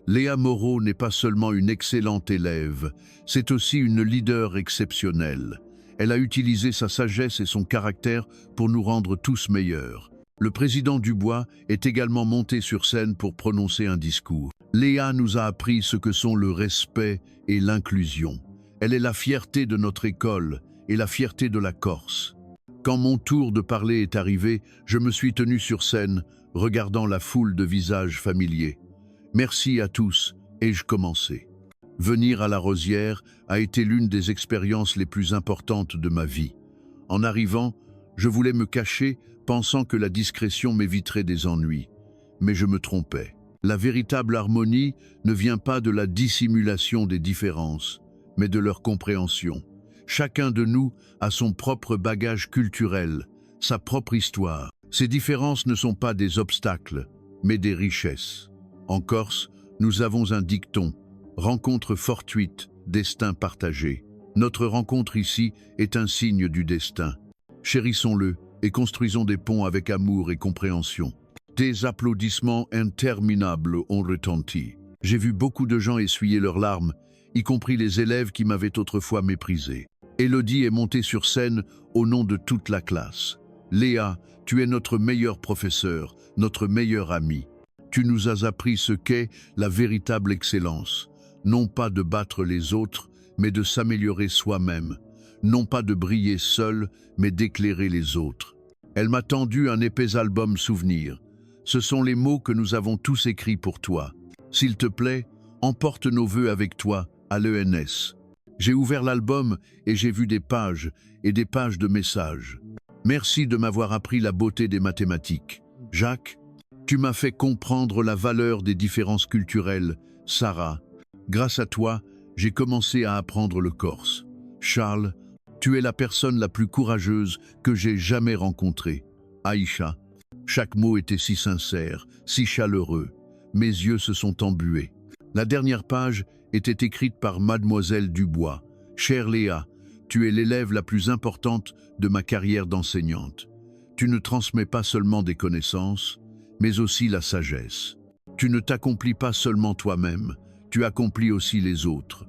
Léa Moreau n'est pas seulement une excellente élève, c'est aussi une leader exceptionnelle. Elle a utilisé sa sagesse et son caractère pour nous rendre tous meilleurs. Le président Dubois est également monté sur scène pour prononcer un discours. Léa nous a appris ce que sont le respect et l'inclusion. Elle est la fierté de notre école et la fierté de la Corse. Quand mon tour de parler est arrivé, je me suis tenu sur scène, regardant la foule de visages familiers. Merci à tous, ai-je commencé. Venir à la Rosière a été l'une des expériences les plus importantes de ma vie. En arrivant, je voulais me cacher, pensant que la discrétion m'éviterait des ennuis. Mais je me trompais. La véritable harmonie ne vient pas de la dissimulation des différences, mais de leur compréhension. Chacun de nous a son propre bagage culturel, sa propre histoire. Ces différences ne sont pas des obstacles, mais des richesses. En Corse, nous avons un dicton, rencontre fortuite, destin partagé. Notre rencontre ici est un signe du destin. Chérissons-le et construisons des ponts avec amour et compréhension. Des applaudissements interminables ont retenti. J'ai vu beaucoup de gens essuyer leurs larmes, y compris les élèves qui m'avaient autrefois méprisé. Élodie est montée sur scène au nom de toute la classe. Léa, tu es notre meilleur professeur, notre meilleur ami. Tu nous as appris ce qu'est la véritable excellence. Non pas de battre les autres, mais de s'améliorer soi-même. Non pas de briller seul, mais d'éclairer les autres. Elle m'a tendu un épais album souvenir. Ce sont les mots que nous avons tous écrits pour toi. S'il te plaît, emporte nos vœux avec toi à l'ENS. J'ai ouvert l'album et j'ai vu des pages et des pages de messages. Merci de m'avoir appris la beauté des mathématiques. Jacques, tu m'as fait comprendre la valeur des différences culturelles. Sarah, grâce à toi, j'ai commencé à apprendre le corse. Charles, tu es la personne la plus courageuse que j'ai jamais rencontrée. Aïcha, chaque mot était si sincère, si chaleureux. Mes yeux se sont embués. La dernière page était écrite par Mademoiselle Dubois. Chère Léa, tu es l'élève la plus importante de ma carrière d'enseignante. Tu ne transmets pas seulement des connaissances, mais aussi la sagesse. Tu ne t'accomplis pas seulement toi-même, tu accomplis aussi les autres.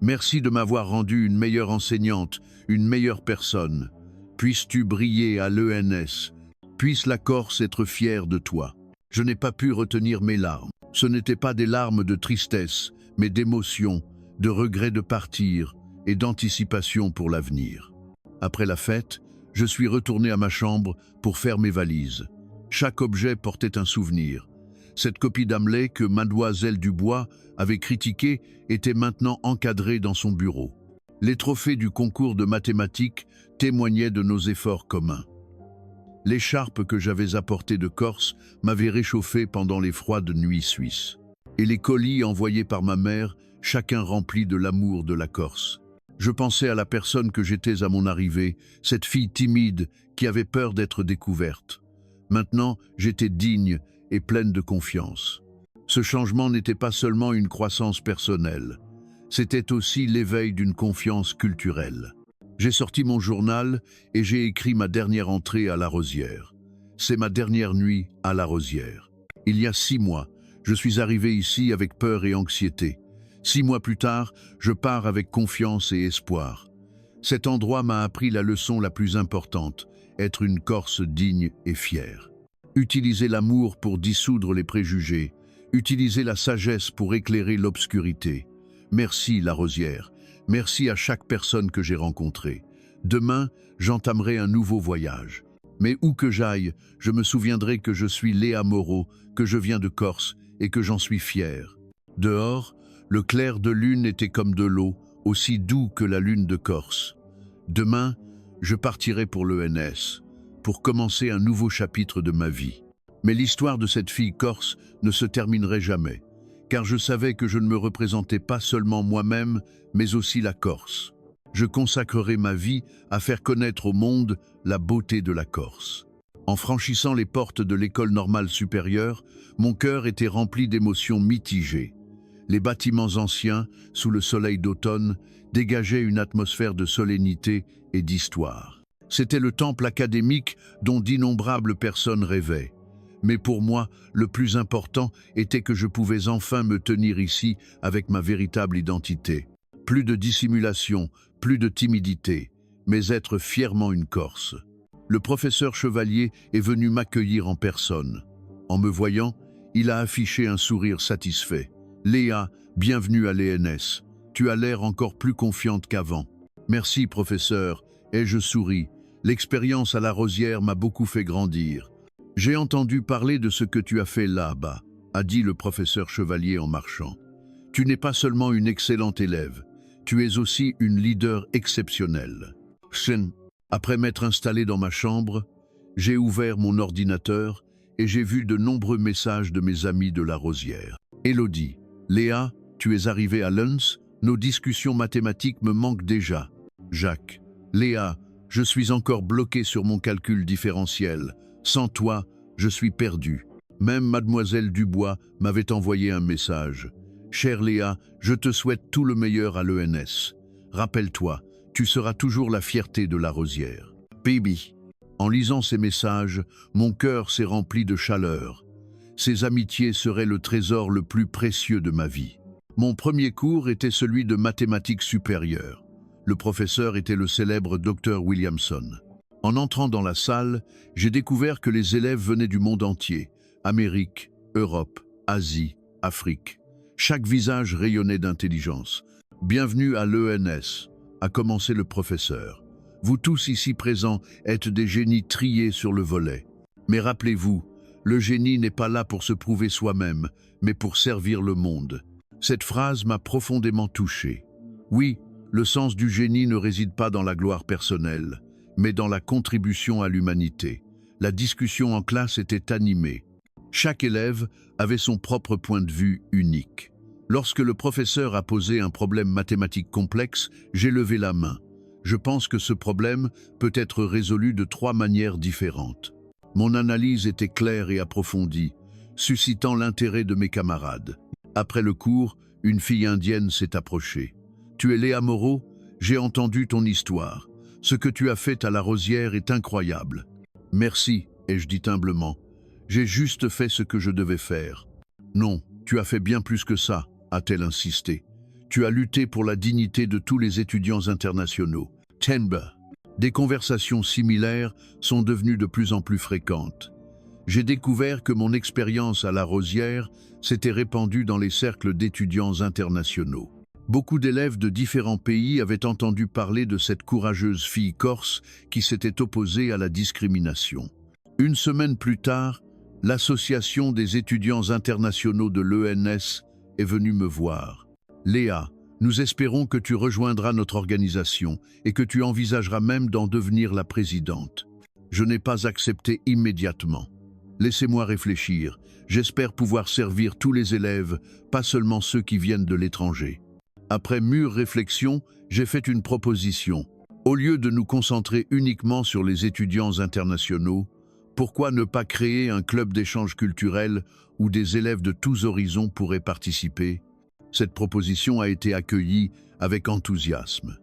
Merci de m'avoir rendu une meilleure enseignante, une meilleure personne. Puisses-tu briller à l'ENS, puisse la Corse être fière de toi. Je n'ai pas pu retenir mes larmes. Ce n'étaient pas des larmes de tristesse, mais d'émotion, de regret de partir et d'anticipation pour l'avenir. Après la fête, je suis retourné à ma chambre pour faire mes valises. Chaque objet portait un souvenir. Cette copie d'Hamlet que Mademoiselle Dubois avait critiquée était maintenant encadrée dans son bureau. Les trophées du concours de mathématiques témoignaient de nos efforts communs. L'écharpe que j'avais apportée de Corse m'avait réchauffé pendant les froides nuits suisses. Et les colis envoyés par ma mère, chacun rempli de l'amour de la Corse. Je pensais à la personne que j'étais à mon arrivée, cette fille timide qui avait peur d'être découverte. Maintenant, j'étais digne et pleine de confiance. Ce changement n'était pas seulement une croissance personnelle, c'était aussi l'éveil d'une confiance culturelle. J'ai sorti mon journal et j'ai écrit ma dernière entrée à La Rosière. C'est ma dernière nuit à La Rosière. Il y a 6 mois, je suis arrivé ici avec peur et anxiété. 6 mois plus tard, je pars avec confiance et espoir. Cet endroit m'a appris la leçon la plus importante, être une Corse digne et fière. Utiliser l'amour pour dissoudre les préjugés, utiliser la sagesse pour éclairer l'obscurité. Merci La Rosière, merci à chaque personne que j'ai rencontrée. Demain, j'entamerai un nouveau voyage. Mais où que j'aille, je me souviendrai que je suis Léa Moreau, que je viens de Corse et que j'en suis fier. Dehors, le clair de lune était comme de l'eau, aussi doux que la lune de Corse. Demain, je partirai pour l'ENS, pour commencer un nouveau chapitre de ma vie. Mais l'histoire de cette fille corse ne se terminerait jamais, car je savais que je ne me représentais pas seulement moi-même, mais aussi la Corse. Je consacrerai ma vie à faire connaître au monde la beauté de la Corse. En franchissant les portes de l'école normale supérieure, mon cœur était rempli d'émotions mitigées. Les bâtiments anciens, sous le soleil d'automne, dégageaient une atmosphère de solennité et d'histoire. C'était le temple académique dont d'innombrables personnes rêvaient. Mais pour moi, le plus important était que je pouvais enfin me tenir ici avec ma véritable identité. Plus de dissimulation, plus de timidité, mais être fièrement une Corse. Le professeur Chevalier est venu m'accueillir en personne. En me voyant, il a affiché un sourire satisfait. « Léa, bienvenue à l'ENS. Tu as l'air encore plus confiante qu'avant. »« Merci, professeur. » Et je souris. L'expérience à La Rosière m'a beaucoup fait grandir. « J'ai entendu parler de ce que tu as fait là-bas, » a dit le professeur Chevalier en marchant. « Tu n'es pas seulement une excellente élève, tu es aussi une leader exceptionnelle. » Après m'être installé dans ma chambre, j'ai ouvert mon ordinateur et j'ai vu de nombreux messages de mes amis de La Rosière. Élodie, Léa, tu es arrivée à Lens, nos discussions mathématiques me manquent déjà. Jacques, Léa, je suis encore bloqué sur mon calcul différentiel. Sans toi, je suis perdu. Même mademoiselle Dubois m'avait envoyé un message. Chère Léa, je te souhaite tout le meilleur à l'ENS. Rappelle-toi, tu seras toujours la fierté de La Rosière. Baby. En lisant ces messages, mon cœur s'est rempli de chaleur. Ces amitiés seraient le trésor le plus précieux de ma vie. Mon premier cours était celui de mathématiques supérieures. Le professeur était le célèbre Dr Williamson. En entrant dans la salle, j'ai découvert que les élèves venaient du monde entier. Amérique, Europe, Asie, Afrique. Chaque visage rayonnait d'intelligence. « Bienvenue à l'ENS », a commencé le professeur. « Vous tous ici présents êtes des génies triés sur le volet. Mais rappelez-vous, le génie n'est pas là pour se prouver soi-même, mais pour servir le monde. » Cette phrase m'a profondément touché. Oui, le sens du génie ne réside pas dans la gloire personnelle, mais dans la contribution à l'humanité. La discussion en classe était animée. Chaque élève avait son propre point de vue unique. Lorsque le professeur a posé un problème mathématique complexe, j'ai levé la main. Je pense que ce problème peut être résolu de 3 manières différentes. Mon analyse était claire et approfondie, suscitant l'intérêt de mes camarades. Après le cours, une fille indienne s'est approchée. « Tu es Léa Moreau? J'ai entendu ton histoire. Ce que tu as fait à La Rosière est incroyable. »« Merci, » ai-je dit humblement. « J'ai juste fait ce que je devais faire. »« Non, tu as fait bien plus que ça, » a-t-elle insisté. « Tu as lutté pour la dignité de tous les étudiants internationaux. » Tenba. Des conversations similaires sont devenues de plus en plus fréquentes. J'ai découvert que mon expérience à La Rosière s'était répandue dans les cercles d'étudiants internationaux. Beaucoup d'élèves de différents pays avaient entendu parler de cette courageuse fille corse qui s'était opposée à la discrimination. Une semaine plus tard, l'Association des étudiants internationaux de l'ENS est venue me voir. « Léa, Nous espérons que tu rejoindras notre organisation et que tu envisageras même d'en devenir la présidente. Je n'ai pas accepté immédiatement. Laissez-moi réfléchir. J'espère pouvoir servir tous les élèves, pas seulement ceux qui viennent de l'étranger. Après mûre réflexion, j'ai fait une proposition. Au lieu de nous concentrer uniquement sur les étudiants internationaux, pourquoi ne pas créer un club d'échange culturel où des élèves de tous horizons pourraient participer? Cette proposition a été accueillie avec enthousiasme.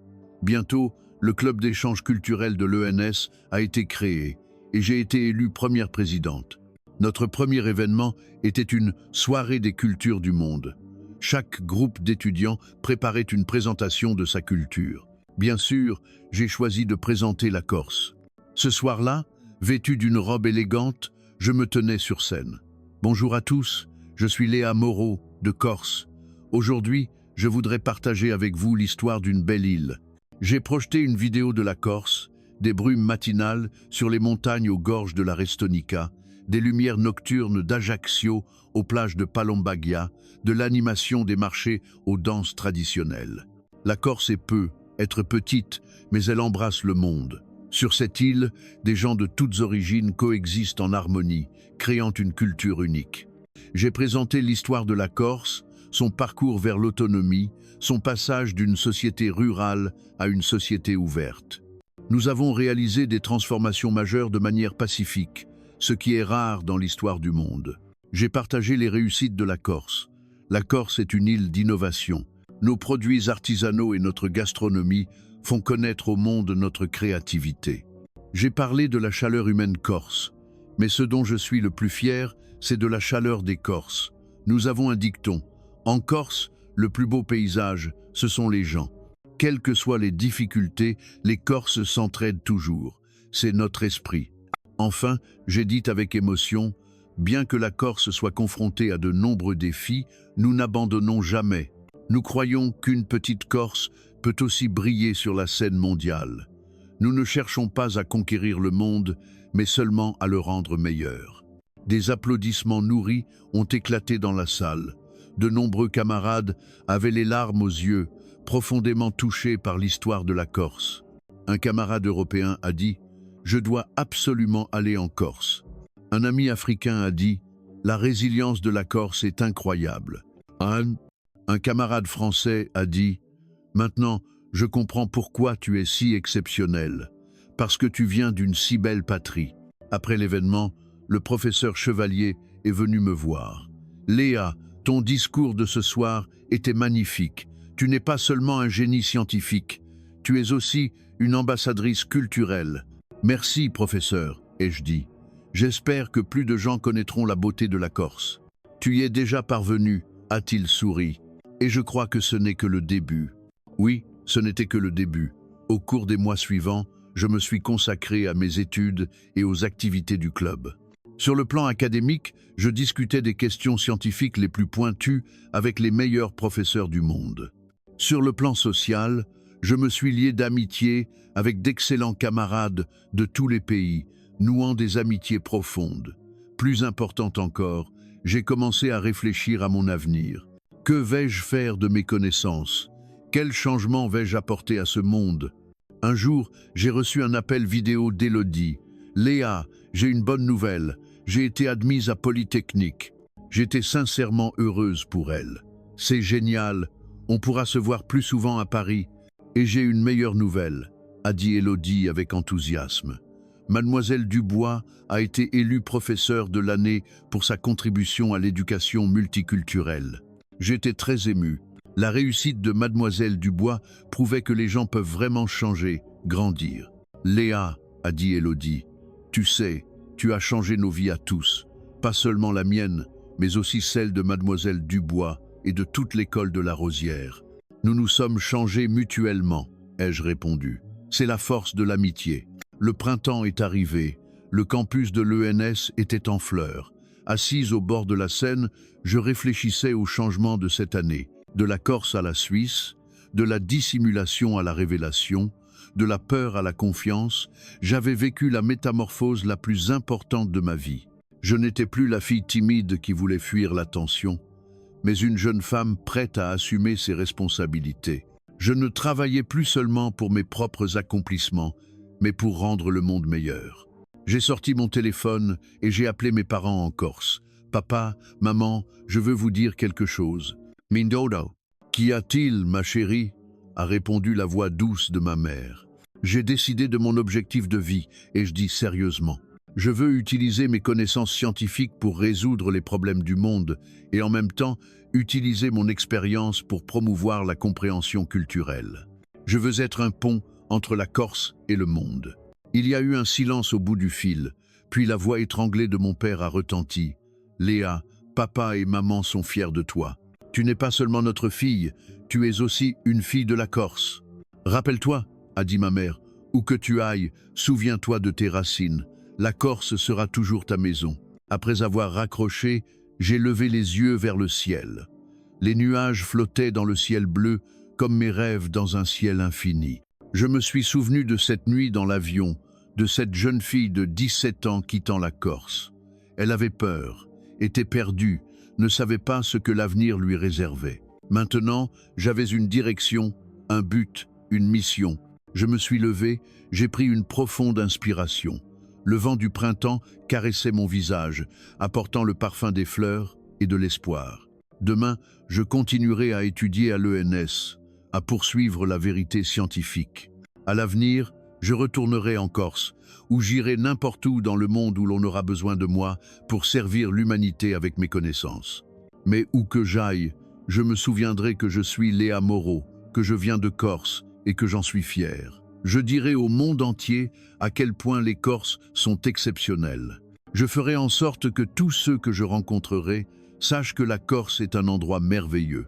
Bientôt, le club d'échange culturel de l'ENS a été créé et j'ai été élue première présidente. Notre premier événement était une soirée des cultures du monde. Chaque groupe d'étudiants préparait une présentation de sa culture. Bien sûr, j'ai choisi de présenter la Corse. Ce soir-là, vêtu d'une robe élégante, je me tenais sur scène. Bonjour à tous, je suis Léa Moreau, de Corse. Aujourd'hui, je voudrais partager avec vous l'histoire d'une belle île. J'ai projeté une vidéo de la Corse, des brumes matinales sur les montagnes aux gorges de la Restonica, des lumières nocturnes d'Ajaccio aux plages de Palombagia, de l'animation des marchés aux danses traditionnelles. La Corse peut être petite, mais elle embrasse le monde. Sur cette île, des gens de toutes origines coexistent en harmonie, créant une culture unique. J'ai présenté l'histoire de la Corse, son parcours vers l'autonomie, son passage d'une société rurale à une société ouverte. Nous avons réalisé des transformations majeures de manière pacifique, ce qui est rare dans l'histoire du monde. J'ai partagé les réussites de la Corse. La Corse est une île d'innovation. Nos produits artisanaux et notre gastronomie font connaître au monde notre créativité. J'ai parlé de la chaleur humaine corse, mais ce dont je suis le plus fier, c'est de la chaleur des Corses. Nous avons un dicton. En Corse, le plus beau paysage, ce sont les gens. Quelles que soient les difficultés, les Corses s'entraident toujours. C'est notre esprit. Enfin, j'ai dit avec émotion, bien que la Corse soit confrontée à de nombreux défis, nous n'abandonnons jamais. Nous croyons qu'une petite Corse peut aussi briller sur la scène mondiale. Nous ne cherchons pas à conquérir le monde, mais seulement à le rendre meilleur. Des applaudissements nourris ont éclaté dans la salle. De nombreux camarades avaient les larmes aux yeux, profondément touchés par l'histoire de la Corse. Un camarade européen a dit « Je dois absolument aller en Corse ». Un ami africain a dit « La résilience de la Corse est incroyable ». Un camarade français a dit « Maintenant, je comprends pourquoi tu es si exceptionnel, parce que tu viens d'une si belle patrie ». Après l'événement, le professeur Chevalier est venu me voir. « Léa, ton discours de ce soir était magnifique. Tu n'es pas seulement un génie scientifique, tu es aussi une ambassadrice culturelle. Merci, professeur, ai-je dit. J'espère que plus de gens connaîtront la beauté de la Corse. Tu y es déjà parvenu, a-t-il souri. Et je crois que ce n'est que le début. Oui, ce n'était que le début. Au cours des mois suivants, je me suis consacré à mes études et aux activités du club. Sur le plan académique, je discutais des questions scientifiques les plus pointues avec les meilleurs professeurs du monde. Sur le plan social, je me suis lié d'amitié avec d'excellents camarades de tous les pays, nouant des amitiés profondes. Plus important encore, j'ai commencé à réfléchir à mon avenir. Que vais-je faire de mes connaissances? Quel changement vais-je apporter à ce monde? Un jour, j'ai reçu un appel vidéo d'Élodie. « Léa, j'ai une bonne nouvelle. J'ai été admise à Polytechnique. » J'étais sincèrement heureuse pour elle. « C'est génial. On pourra se voir plus souvent à Paris. Et j'ai une meilleure nouvelle, » a dit Élodie avec enthousiasme. Mademoiselle Dubois a été élue professeure de l'année pour sa contribution à l'éducation multiculturelle. J'étais très ému. La réussite de Mademoiselle Dubois prouvait que les gens peuvent vraiment changer, grandir. « Léa, » a dit Élodie, « tu sais, tu as changé nos vies à tous, pas seulement la mienne, mais aussi celle de Mademoiselle Dubois et de toute l'école de la Rosière. Nous nous sommes changés mutuellement, ai-je répondu. C'est la force de l'amitié. Le printemps est arrivé, le campus de l'ENS était en fleurs. Assise au bord de la Seine, je réfléchissais aux changements de cette année, de la Corse à la Suisse, de la dissimulation à la révélation, de la peur à la confiance. J'avais vécu la métamorphose la plus importante de ma vie. Je n'étais plus la fille timide qui voulait fuir l'attention, mais une jeune femme prête à assumer ses responsabilités. Je ne travaillais plus seulement pour mes propres accomplissements, mais pour rendre le monde meilleur. J'ai sorti mon téléphone et j'ai appelé mes parents en Corse. « Papa, maman, je veux vous dire quelque chose. »« Mindodo. »« Qu'y a-t-il, ma chérie ?» a répondu la voix douce de ma mère. J'ai décidé de mon objectif de vie et je dis sérieusement. Je veux utiliser mes connaissances scientifiques pour résoudre les problèmes du monde et en même temps utiliser mon expérience pour promouvoir la compréhension culturelle. Je veux être un pont entre la Corse et le monde. Il y a eu un silence au bout du fil, puis la voix étranglée de mon père a retenti. « Léa, papa et maman sont fiers de toi. Tu n'es pas seulement notre fille, tu es aussi une fille de la Corse. Rappelle-toi, a dit ma mère, où que tu ailles, souviens-toi de tes racines. La Corse sera toujours ta maison. » Après avoir raccroché, j'ai levé les yeux vers le ciel. Les nuages flottaient dans le ciel bleu, comme mes rêves dans un ciel infini. Je me suis souvenu de cette nuit dans l'avion, de cette jeune fille de 17 ans quittant la Corse. Elle avait peur, était perdue, ne savait pas ce que l'avenir lui réservait. Maintenant, j'avais une direction, un but, une mission. Je me suis levé, j'ai pris une profonde inspiration. Le vent du printemps caressait mon visage, apportant le parfum des fleurs et de l'espoir. Demain, je continuerai à étudier à l'ENS, à poursuivre la vérité scientifique. À l'avenir, je retournerai en Corse, ou j'irai n'importe où dans le monde où l'on aura besoin de moi pour servir l'humanité avec mes connaissances. Mais où que j'aille, je me souviendrai que je suis Léa Moreau, que je viens de Corse et que j'en suis fier. Je dirai au monde entier à quel point les Corses sont exceptionnels. Je ferai en sorte que tous ceux que je rencontrerai sachent que la Corse est un endroit merveilleux.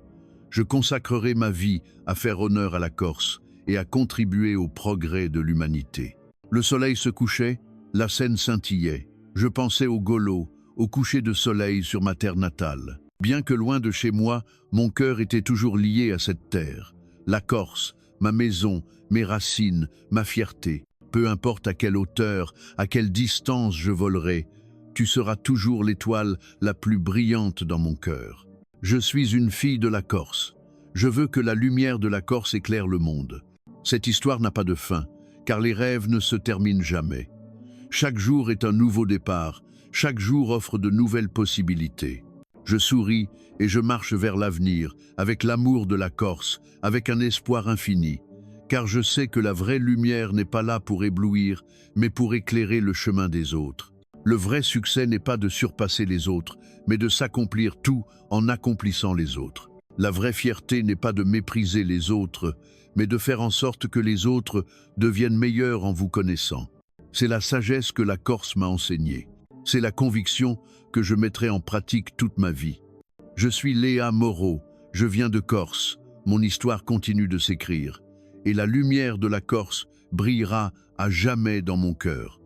Je consacrerai ma vie à faire honneur à la Corse et à contribuer au progrès de l'humanité. Le soleil se couchait, la Seine scintillait. Je pensais au Golo, au coucher de soleil sur ma terre natale. Bien que loin de chez moi, mon cœur était toujours lié à cette terre. La Corse, ma maison, mes racines, ma fierté. Peu importe à quelle hauteur, à quelle distance je volerai, tu seras toujours l'étoile la plus brillante dans mon cœur. Je suis une fille de la Corse. Je veux que la lumière de la Corse éclaire le monde. Cette histoire n'a pas de fin, car les rêves ne se terminent jamais. Chaque jour est un nouveau départ, chaque jour offre de nouvelles possibilités. Je souris et je marche vers l'avenir, avec l'amour de la Corse, avec un espoir infini. Car je sais que la vraie lumière n'est pas là pour éblouir, mais pour éclairer le chemin des autres. Le vrai succès n'est pas de surpasser les autres, mais de s'accomplir tout en accomplissant les autres. La vraie fierté n'est pas de mépriser les autres, mais de faire en sorte que les autres deviennent meilleurs en vous connaissant. C'est la sagesse que la Corse m'a enseignée. C'est la conviction que je mettrai en pratique toute ma vie. Je suis Léa Moreau, je viens de Corse, mon histoire continue de s'écrire, et la lumière de la Corse brillera à jamais dans mon cœur.